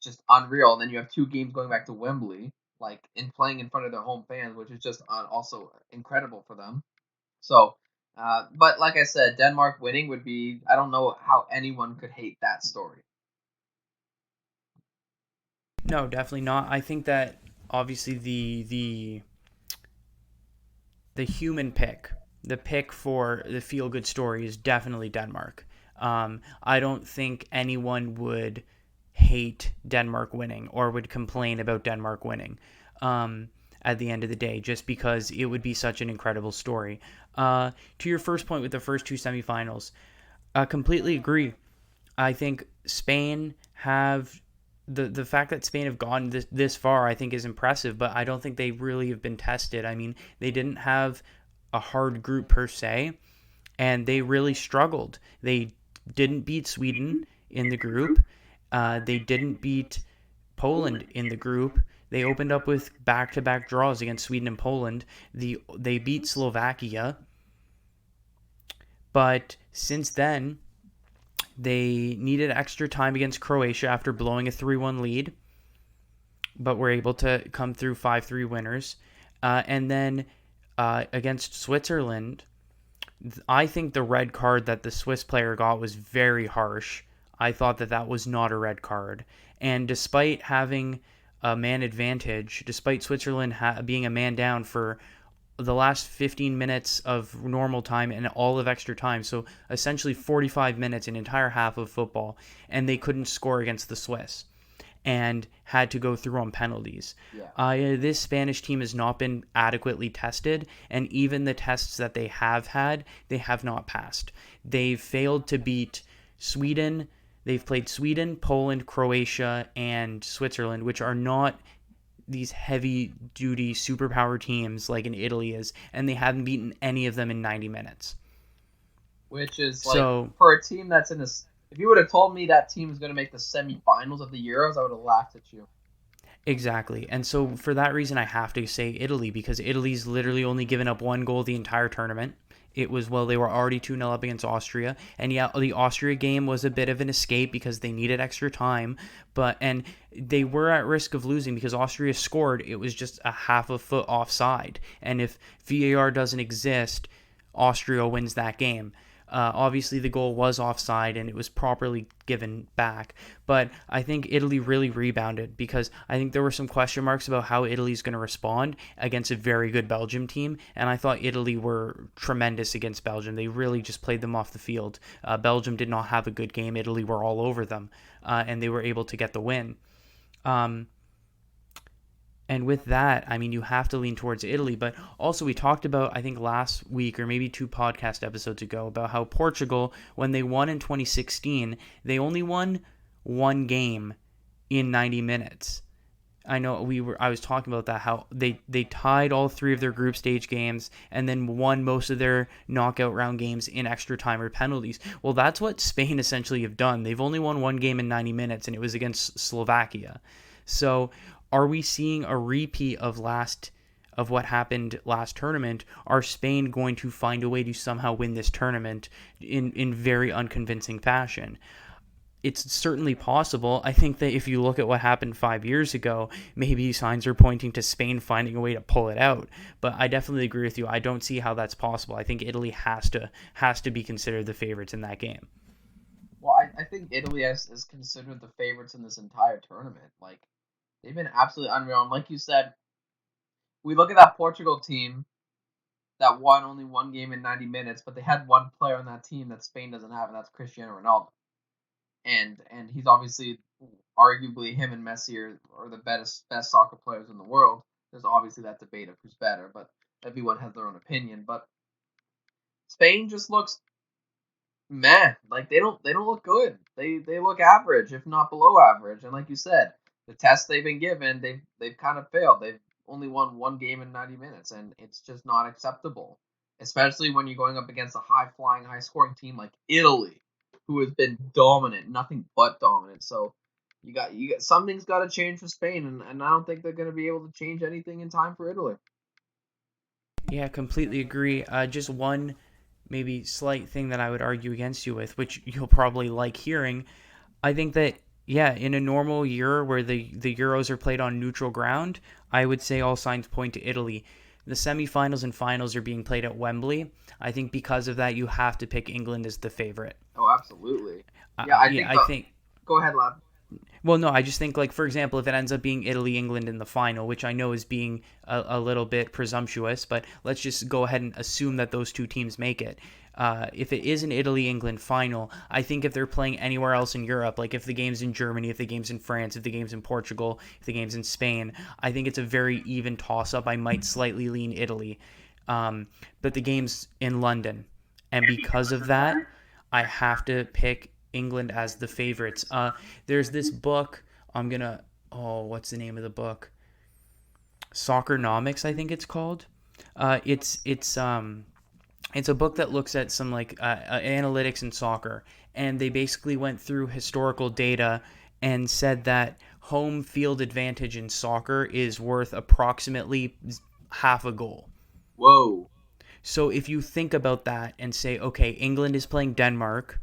just unreal. And then you have 2 games going back to Wembley, like in playing in front of their home fans, which is just also incredible for them. So, but like I said, Denmark winning would be I don't know how anyone could hate that story. No, definitely not. I think that obviously the human pick, the pick for the feel good story is definitely Denmark. I don't think anyone would hate Denmark winning or would complain about Denmark winning at the end of the day, just because it would be such an incredible story. To your first point with the first two semifinals, I completely agree. I think Spain have the fact that Spain have gone this far, I think, is impressive, but I don't think they really have been tested. I mean, they didn't have a hard group per se, and they really struggled. They didn't beat Sweden in the group. They didn't beat Poland in the group. They opened up with back-to-back draws against Sweden and Poland. They beat Slovakia, but since then they needed extra time against Croatia after blowing a 3-1 lead, but were able to come through 5-3 winners. And then against Switzerland, I think the red card that the Swiss player got was very harsh. I thought that that was not a red card. And despite having a man advantage, despite Switzerland being a man down for the last 15 minutes of normal time and all of extra time, so essentially 45 minutes, an entire half of football, and they couldn't score against the Swiss and had to go through on penalties. Yeah. This Spanish team has not been adequately tested, and even the tests that they have had, they have not passed. They've failed to beat Sweden. They've played Sweden, Poland, Croatia, and Switzerland, which are not these heavy-duty superpower teams like in Italy is, and they haven't beaten any of them in 90 minutes. Which is like, So for a team that's in this. If you would have told me that team is going to make the semifinals of the Euros, I would have laughed at you. exactly. And so for that reason, I have to say Italy, because Italy's literally only given up one goal the entire tournament. It was, well, they were already 2-0 up against Austria. And yeah, the Austria game was a bit of an escape because they needed extra time. And they were at risk of losing because Austria scored. It was just a half a foot offside. And if VAR doesn't exist, Austria wins that game. Obviously, the goal was offside and it was properly given back. But I think Italy really rebounded because I think there were some question marks about how Italy's going to respond against a very good Belgium team. And I thought Italy were tremendous against Belgium. They really just played them off the field. Belgium did not have a good game. Italy were all over them, and they were able to get the win. And with that, I mean, you have to lean towards Italy. But also, we talked about, I think, last week or maybe 2 podcast episodes ago about how Portugal, when they won in 2016, they only won one game in 90 minutes. I know I was talking about that, how they tied all 3 of their group stage games and then won most of their knockout round games in extra time or penalties. Well, that's what Spain essentially have done. They've only won one game in 90 minutes, and it was against Slovakia. So are we seeing a repeat of what happened last tournament? Are Spain going to find a way to somehow win this tournament in very unconvincing fashion? It's certainly possible. I think that if you look at what happened 5 years ago, maybe signs are pointing to Spain finding a way to pull it out. But I definitely agree with you. I don't see how that's possible. I think Italy has to be considered the favorites in that game. Well, I think Italy is considered the favorites in this entire tournament. Like, they've been absolutely unreal. And like you said, we look at that Portugal team that won only one game in 90 minutes, but they had one player on that team that Spain doesn't have, and that's Cristiano Ronaldo. And he's obviously, arguably, him and Messi are the best soccer players in the world. There's obviously that debate of who's better, but everyone has their own opinion. But Spain just looks meh. Like, they don't look good. They look average, if not below average. And like you said, the tests they've been given, they've kind of failed. They've only won one game in 90 minutes, and it's just not acceptable. Especially when you're going up against a high flying, high scoring team like Italy, who has been dominant, nothing but dominant. So you got something's got to change for Spain, and I don't think they're going to be able to change anything in time for Italy. Yeah, completely agree. Just one maybe slight thing that I would argue against you with, which you'll probably like hearing. I think that, yeah, in a normal year where the Euros are played on neutral ground, I would say all signs point to Italy. The semifinals and finals are being played at Wembley. I think because of that, you have to pick England as the favorite. Oh, absolutely. Yeah, I Yeah, think. I think. Go ahead, lad. Well, no, I just think, like, for example, if it ends up being Italy-England in the final, which I know is being a little bit presumptuous, but let's just go ahead and assume that those 2 teams make it. If it is an Italy-England final, I think if they're playing anywhere else in Europe, like if the game's in Germany, if the game's in France, if the game's in Portugal, if the game's in Spain, I think it's a very even toss-up. I might slightly lean Italy. But the game's in London. And because of that, I have to pick England as the favorites. There's this book. I'm gonna. Oh, what's the name of the book? Soccernomics, I think it's called. It's a book that looks at some like analytics in soccer, and they basically went through historical data and said that home field advantage in soccer is worth approximately half a goal. Whoa. So if you think about that and say, okay, England is playing Denmark.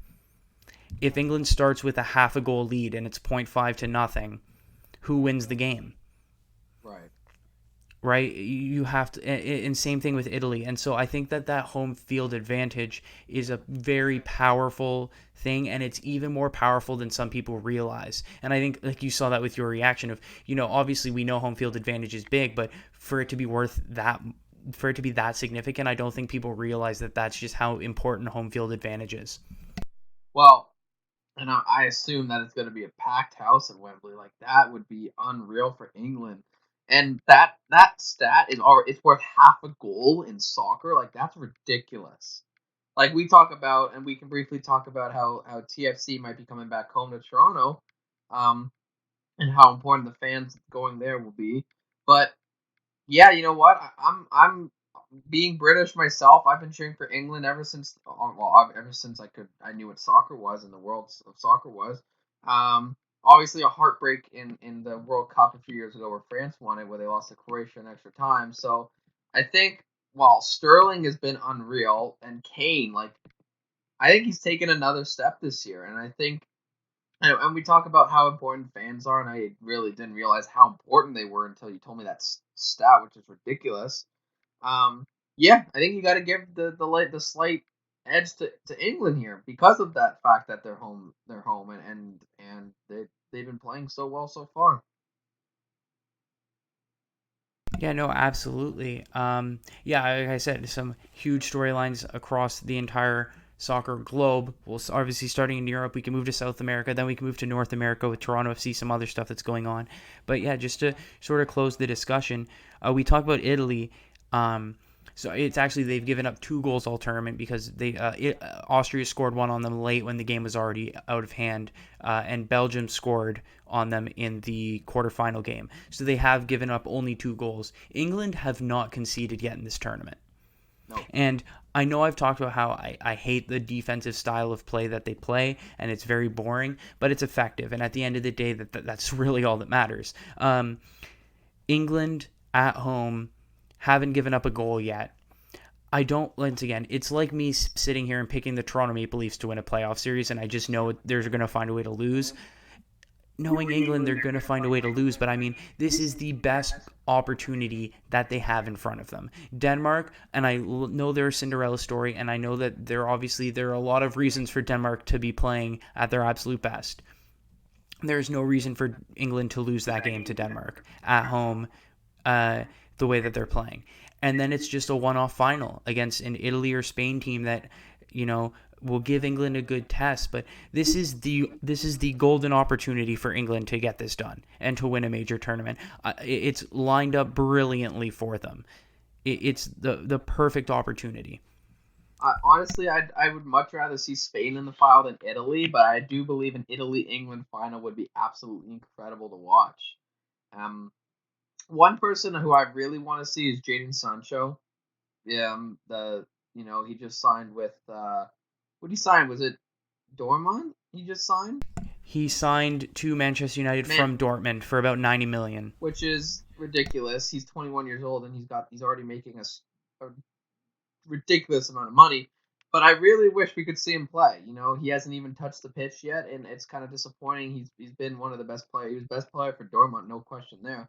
If England starts with a half a goal lead and it's point 0.5 to nothing, who wins the game? Right. Right? You have to, and same thing with Italy. And so I think that home field advantage is a very powerful thing, and it's even more powerful than some people realize. And I think, like you saw that with your reaction of, obviously we know home field advantage is big, but for it to be worth that, for it to be that significant, I don't think people realize that that's just how important home field advantage is. Well, and I assume that it's going to be a packed house at Wembley. Like that would be unreal for England. And that stat is already it's worth half a goal in soccer. Like that's ridiculous. Like we talk about, and we can briefly talk about how TFC might be coming back home to Toronto, um, and how important the fans going there will be. But yeah, you know what? I'm being British myself. I've been cheering for England ever since. Ever since I knew what soccer was and the world of soccer was. Obviously a heartbreak in the World Cup a few years ago where France won it, where they lost to Croatia in extra time. So I think while Sterling has been unreal and Kane, like I think he's taken another step this year, and I think and we talk about how important fans are, and I really didn't realize how important they were until you told me that stat, which is ridiculous. Um, yeah, I think you got to give the slight edge to England here because of that fact that they're home, and they've been playing so well so far. Yeah, no, absolutely. Yeah, like I said, some huge storylines across the entire soccer globe. Well, obviously starting in Europe, we can move to South America, then we can move to North America with Toronto FC, some other stuff that's going on. But yeah, just to sort of close the discussion, we talked about Italy. So it's actually they've given up 2 goals all tournament because Austria scored one on them late when the game was already out of hand, and Belgium scored on them in the quarterfinal game. So they have given up only 2 goals. England have not conceded yet in this tournament. No, And I know I've talked about how I hate the defensive style of play that they play, and it's very boring, but it's effective. And at the end of the day, that's really all that matters. England at home haven't given up a goal yet. I don't, once again, it's like me sitting here and picking the Toronto Maple Leafs to win a playoff series, and I just know they're going to find a way to lose. Knowing England, they're going to find a way to lose, but I mean, this is the best opportunity that they have in front of them. Denmark, and I know they're a Cinderella story, and I know that there are a lot of reasons for Denmark to be playing at their absolute best. There's no reason for England to lose that game to Denmark at home, the way that they're playing. And then it's just a one-off final against an Italy or Spain team that, will give England a good test. But this is the golden opportunity for England to get this done and to win a major tournament. It's lined up brilliantly for them. It's the perfect opportunity. honestly, I would much rather see Spain in the final than Italy, but I do believe an Italy England final would be absolutely incredible to watch. Um, One person who I really want to see is Jadon Sancho. The he just signed with what did he sign? Was it Dortmund? He just signed, He signed to Manchester United man, from Dortmund for about 90 million. which is ridiculous. He's 21 years old and he's already making a ridiculous amount of money. But I really wish we could see him play. He hasn't even touched the pitch yet, and it's kind of disappointing. He's been one of the best players. He was best player for Dortmund, no question there.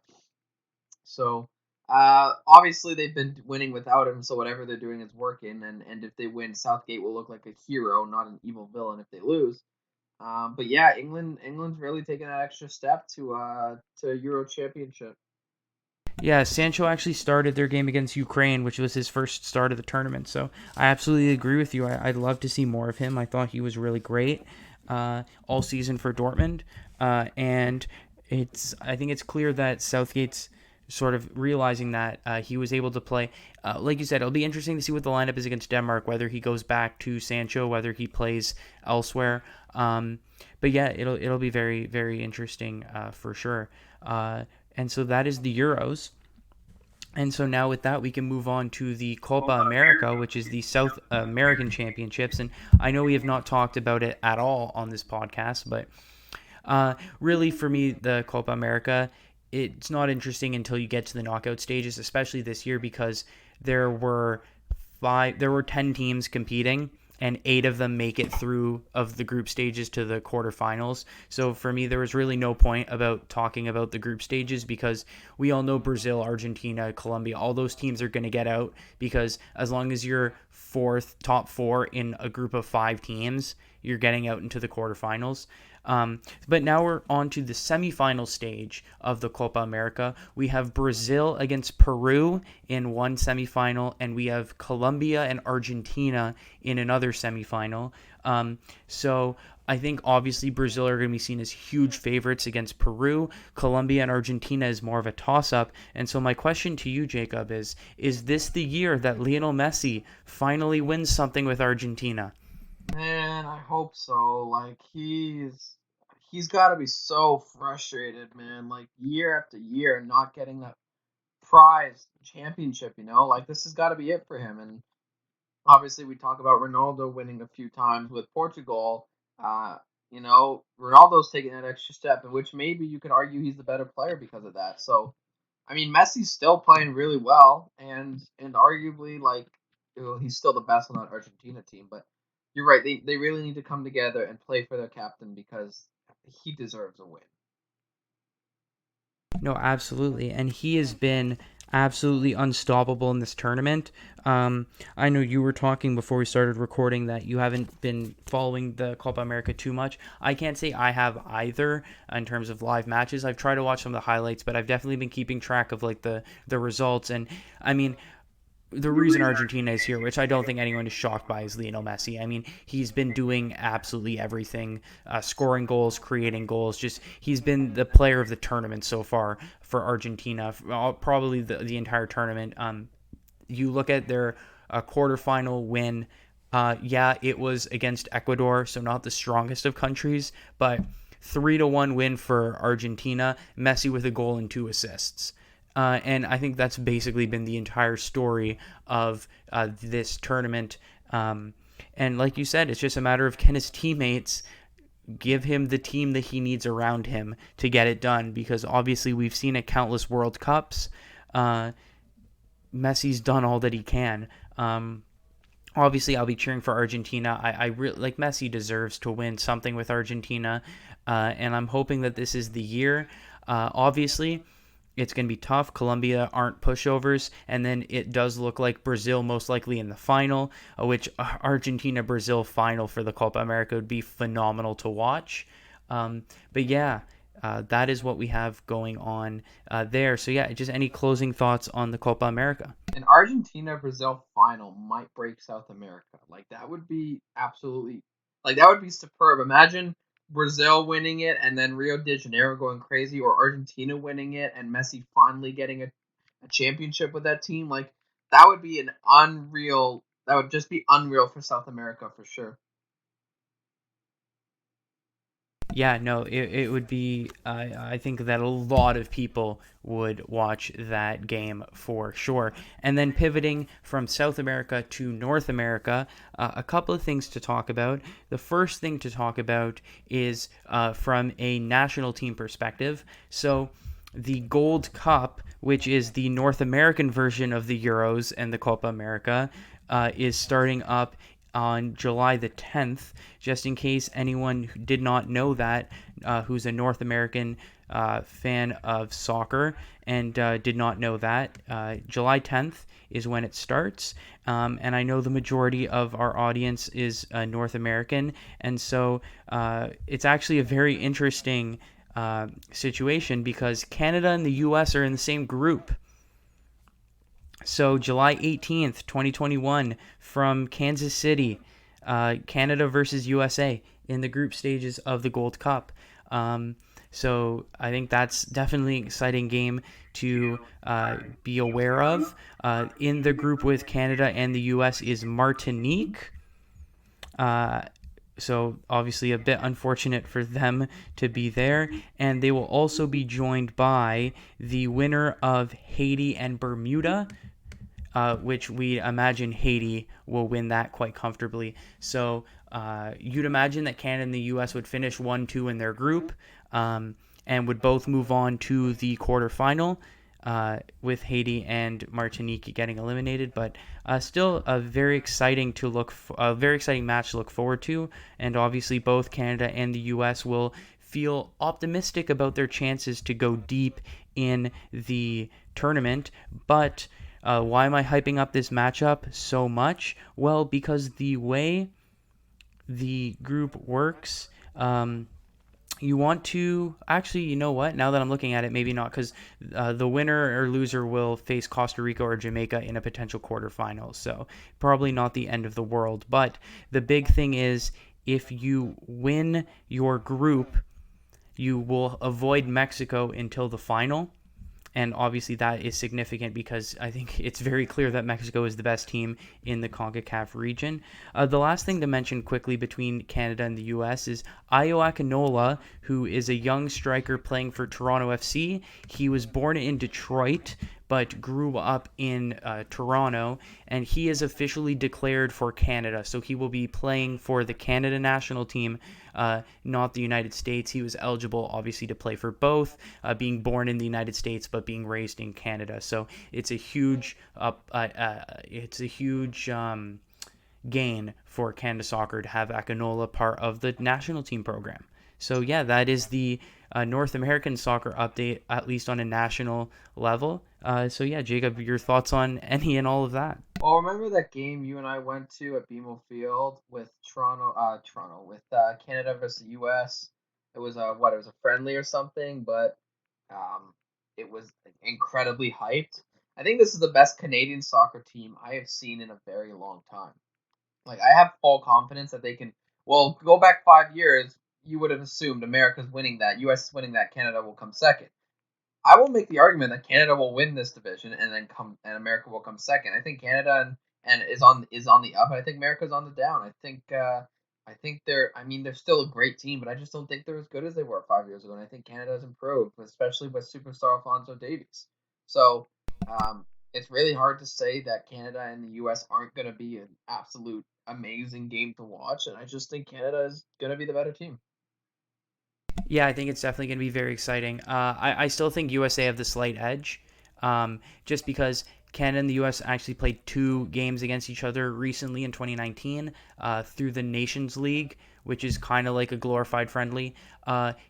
So obviously they've been winning without him, so whatever they're doing is working. And if they win, Southgate will look like a hero, not an evil villain. If they lose, but yeah, England's really taking that extra step to Euro Championship. Yeah, Sancho actually started their game against Ukraine, which was his first start of the tournament. So I absolutely agree with you. I'd love to see more of him. I thought he was really great all season for Dortmund, and I think it's clear that Southgate's sort of realizing that he was able to play. Like you said, it'll be interesting to see what the lineup is against Denmark, whether he goes back to Sancho, whether he plays elsewhere. But yeah, it'll be very, very interesting for sure. And so that is the Euros. And so now with that, we can move on to the Copa America, which is the South American Championships. And I know we have not talked about it at all on this podcast, but really for me, the Copa America, it's not interesting until you get to the knockout stages, especially this year because there were 10 teams competing, and 8 of them make it through of the group stages to the quarterfinals. So for me, there was really no point about talking about the group stages because we all know Brazil, Argentina, Colombia, all those teams are going to get out because as long as you're top 4 in a group of 5 teams, you're getting out into the quarterfinals. But now we're on to the semifinal stage of the Copa America. We have Brazil against Peru in one semifinal, and we have Colombia and Argentina in another semifinal. So I think obviously Brazil are going to be seen as huge favorites against Peru. Colombia and Argentina is more of a toss-up. And so my question to you, Jacob, is this the year that Lionel Messi finally wins something with Argentina? Man, I hope so. Like he's got to be so frustrated, man. Like year after year, not getting that prize championship. Like this has got to be it for him. And obviously, we talk about Ronaldo winning a few times with Portugal. Uh, Ronaldo's taking that extra step, in which maybe you could argue he's the better player because of that. So I mean, Messi's still playing really well, and arguably, like, he's still the best on that Argentina team. But you're right; they really need to come together and play for their captain because he deserves a win. No, absolutely. And he has been absolutely unstoppable in this tournament. I know you were talking before we started recording that you haven't been following the Copa America too much. I can't say I have either in terms of live matches. I've tried to watch some of the highlights, but I've definitely been keeping track of like the results. And I mean, the reason Argentina is here, which I don't think anyone is shocked by, is Lionel Messi. I mean, he's been doing absolutely everything, scoring goals, creating goals. Just he's been the player of the tournament so far for Argentina, probably the entire tournament. You look at their quarterfinal win. Yeah, it was against Ecuador, so not the strongest of countries, but 3-1 win for Argentina. Messi with a goal and 2 assists. And I think that's basically been the entire story of this tournament. And like you said, it's just a matter of can his teammates give him the team that he needs around him to get it done? Because obviously we've seen at countless World Cups, Messi's done all that he can. Obviously, I'll be cheering for Argentina. I really like Messi deserves to win something with Argentina, and I'm hoping that this is the year. Obviously, it's going to be tough. Colombia aren't pushovers. And then it does look like Brazil most likely in the final, which Argentina-Brazil final for the Copa America would be phenomenal to watch. But yeah, that is what we have going on there. So yeah, just any closing thoughts on the Copa America? An Argentina Brazil final might break South America. Like that would be absolutely like that would be superb. Imagine Brazil winning it and then Rio de Janeiro going crazy, or Argentina winning it and Messi finally getting a championship with that team. Like that would be an unreal that would just be unreal for South America for sure. Yeah, no, it would be. I think that a lot of people would watch that game for sure. And then pivoting from South America to North America, a couple of things to talk about. The first thing to talk about is from a national team perspective. So the Gold Cup, which is the North American version of the Euros and the Copa America, is starting up on July the 10th, just in case anyone who did not know that, who's a North American fan of soccer and did not know that. July 10th is when it starts, and I know the majority of our audience is North American, and so it's actually a very interesting situation because Canada and the U.S. are in the same group. So July 18th, 2021, from Kansas City, Canada versus USA in the group stages of the Gold Cup. So I think that's definitely an exciting game to be aware of. In the group with Canada and the U.S. is Martinique. Uh, so obviously a bit unfortunate for them to be there, and they will also be joined by the winner of Haiti and Bermuda, which we imagine Haiti will win that quite comfortably. So you'd imagine that Canada and the U.S. would finish 1-2 in their group, and would both move on to the quarterfinal. With Haiti and Martinique getting eliminated, but still a very exciting a very exciting match to look forward to, and obviously both Canada and the U.S. will feel optimistic about their chances to go deep in the tournament. But why am I hyping up this matchup so much? Well, because the way the group works, you want to actually, you know what? Now that I'm looking at it, maybe not, because the winner or loser will face Costa Rica or Jamaica in a potential quarterfinal. So probably not the end of the world. But the big thing is, if you win your group, you will avoid Mexico until the final. And obviously that is significant because I think it's very clear that Mexico is the best team in the CONCACAF region. The last thing to mention quickly between Canada and the U.S. is Ayo Akinola, who is a young striker playing for Toronto FC. He was born in Detroit but grew up in Toronto, and he is officially declared for Canada. So he will be playing for the Canada national team, not the United States. He was eligible, obviously, to play for both, being born in the United States but being raised in Canada. So it's a huge, gain for Canada Soccer to have Akinola part of the national team program. So yeah, that is the North American soccer update, at least on a national level. So yeah, Jacob, your thoughts on any and all of that? Well, remember that game you and I went to at BMO Field with with Canada versus the U.S. It was it was a friendly or something, but um, it was incredibly hyped. I think this is the best Canadian soccer team I have seen in a very long time. Like I have full confidence that they can. Well, go back 5 years, you would have assumed America's winning that, U.S. is winning that, Canada will come second. I will make the argument that Canada will win this division and then come and America will come second. I think Canada and is on the up. I think America's on the down. I think they're they're still a great team, but I just don't think they're as good as they were 5 years ago. And I think Canada has improved, especially with superstar Alfonso Davies. So it's really hard to say that Canada and the U.S. aren't going to be an absolute amazing game to watch, and I just think Canada is going to be the better team. Yeah, I think it's definitely going to be very exciting. I still think USA have the slight edge, just because Canada and the US actually played two games against each other recently in 2019 through the Nations League, which is kind of like a glorified friendly.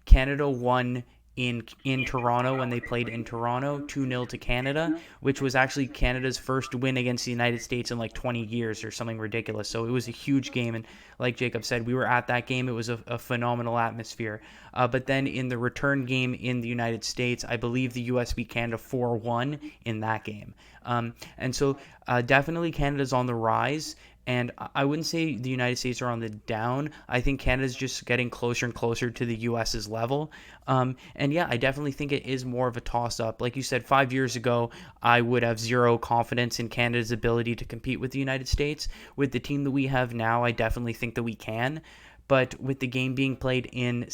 Canada won in Toronto when they played in Toronto 2-0 to Canada, which was actually Canada's first win against the United States in like 20 years or something ridiculous. So it was a huge game, and like Jacob said, we were at that game. It was a phenomenal atmosphere. But then in the return game in the United States, I believe the U.S. beat Canada 4-1 in that game. And so definitely Canada's on the rise. And I wouldn't say the United States are on the down. I think Canada's just getting closer and closer to the U.S.'s level. And yeah, I definitely think it is more of a toss-up. Like you said, 5 years ago, I would have zero confidence in Canada's ability to compete with the United States. With the team that we have now, I definitely think that we can. But with the game being played in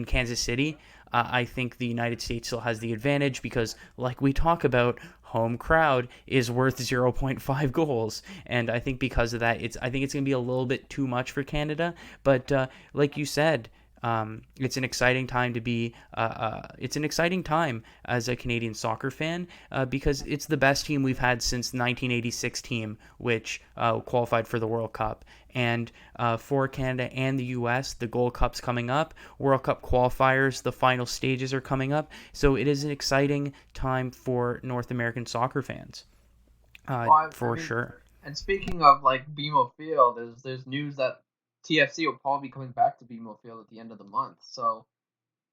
Kansas City, I think the United States still has the advantage because, like we talk about, home crowd is worth zero point 0.5 goals, and I think because of that, I think it's going to be a little bit too much for Canada. But like you said, it's an exciting time to be. It's an exciting time as a Canadian soccer fan because it's the best team we've had since the 1986 team, which qualified for the World Cup. And for Canada and the U.S., the Gold Cup's coming up. World Cup qualifiers, the final stages are coming up. So it is an exciting time for North American soccer fans, Well, for sure. and speaking of like BMO Field, there's news that TFC will probably be coming back to BMO Field at the end of the month. So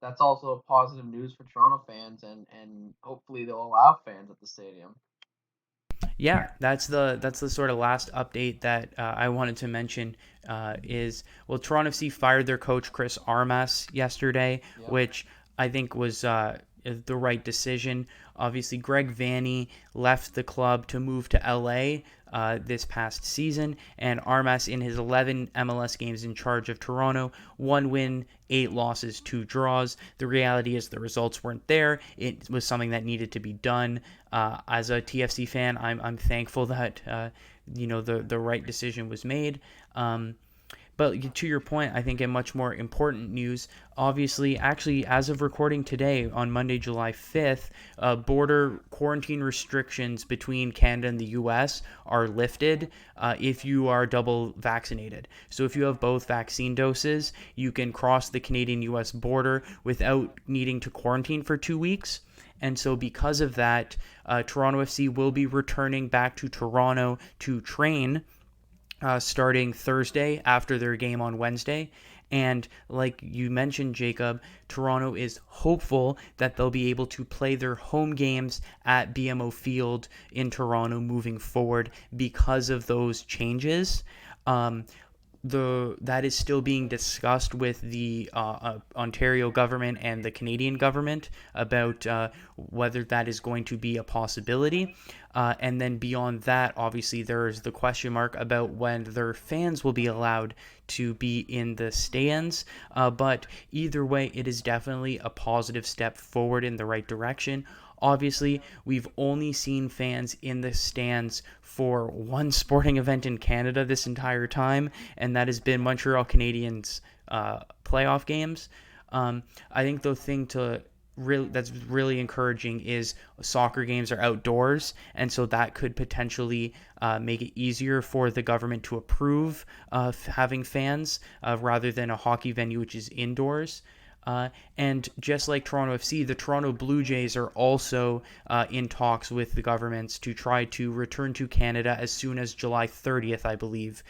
that's also positive news for Toronto fans, and hopefully they'll allow fans at the stadium. Yeah, that's the sort of last update that I wanted to mention. Is Toronto FC fired their coach Chris Armas yesterday, Yep. which I think was the right decision. Obviously, Greg Vanney left the club to move to LA this past season, and Armas, in his 11 MLS games in charge of Toronto, 1 win, 8 losses, 2 draws. The reality is the results weren't there. It was something that needed to be done. As a TFC fan, I'm thankful that the right decision was made. But to your point, I think in much more important news, obviously, actually, as of recording today on Monday, July 5th, border quarantine restrictions between Canada and the U.S. are lifted if you are double vaccinated. So if you have both vaccine doses, you can cross the Canadian-U.S. border without needing to quarantine for 2 weeks. And so, because of that, Toronto FC will be returning back to Toronto to train starting Thursday after their game on Wednesday. And like you mentioned, Jacob, Toronto is hopeful that they'll be able to play their home games at BMO Field in Toronto moving forward because of those changes. Um, that is still being discussed with the Ontario government and the Canadian government about whether that is going to be a possibility. And then beyond that, obviously, there is the question mark about when their fans will be allowed to be in the stands. But either way, it is definitely a positive step forward in the right direction. Obviously, we've only seen fans in the stands for one sporting event in Canada this entire time, and that has been Montreal Canadiens playoff games. I think the thing that's really encouraging is soccer games are outdoors, and so that could potentially make it easier for the government to approve having fans rather than a hockey venue which is indoors. And just like Toronto FC, the Toronto Blue Jays are also in talks with the governments to try to return to Canada as soon as July 30th, I believe,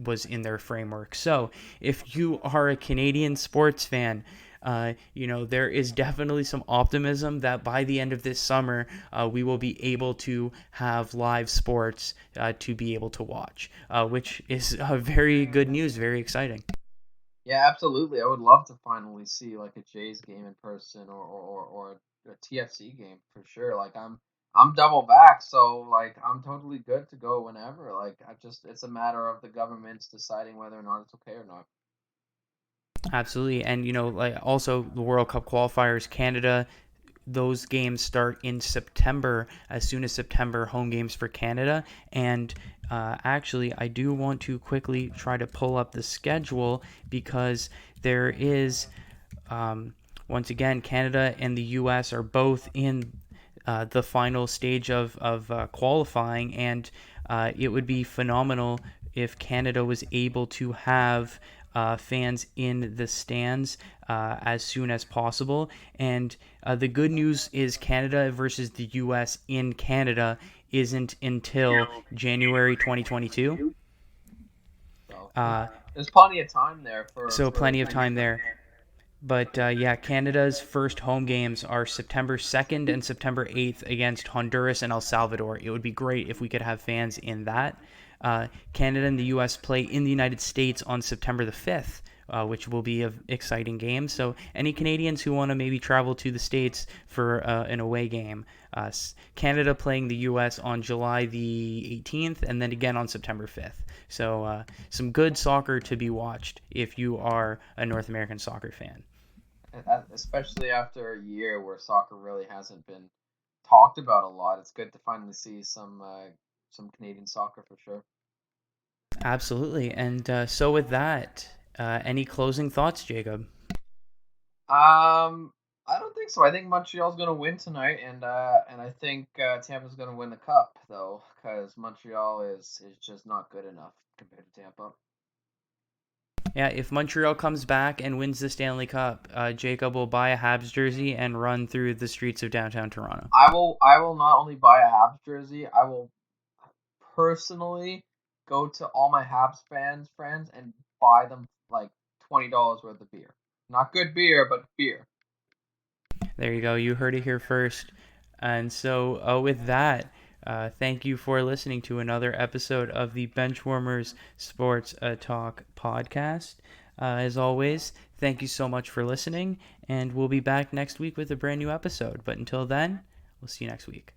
was in their framework. So if you are a Canadian sports fan, there is definitely some optimism that by the end of this summer, we will be able to have live sports to be able to watch, which is very good news, very exciting. Yeah, absolutely. I would love to finally see like a Jays game in person or a TFC game for sure. Like I'm double back, so like I'm totally good to go whenever. Like I just it's a matter of the governments deciding whether or not it's okay or not. Absolutely. And, like also the World Cup qualifiers, Canada, those games start in September, as soon as September, home games for Canada. And actually, I do want to quickly try to pull up the schedule because there is, once again, Canada and the U.S. are both in the final stage of qualifying, and it would be phenomenal if Canada was able to have fans in the stands as soon as possible. And the good news is Canada versus the U.S. in Canada isn't until January 2022. So Uh, there's plenty of time there so for plenty of time there. But yeah, Canada's first home games are September 2nd and September 8th against Honduras and El Salvador. It would be great if we could have fans in that. Canada and the U.S. play in the United States on September the 5th, which will be an exciting game. So any Canadians who want to maybe travel to the States for an away game, Canada playing the U.S. on July the 18th and then again on September 5th. So some good soccer to be watched if you are a North American soccer fan. especially after a year where soccer really hasn't been talked about a lot. It's good to finally see some Canadian soccer for sure. Absolutely. And so with that, any closing thoughts, Jacob? I don't think so. I think Montreal's gonna win tonight, and I think Tampa's gonna win the cup though, because Montreal is just not good enough compared to Tampa. Yeah, if Montreal comes back and wins the Stanley Cup, Jacob will buy a Habs jersey and run through the streets of downtown Toronto. I will not only buy a Habs jersey, I will personally go to all my Habs friends and buy them like $20 worth of beer. Not good beer, but beer. There you go. You heard it here first. And so, with that, thank you for listening to another episode of the Benchwarmers Sports Talk podcast. As always, thank you so much for listening, and we'll be back next week with a brand new episode. But until then, we'll see you next week.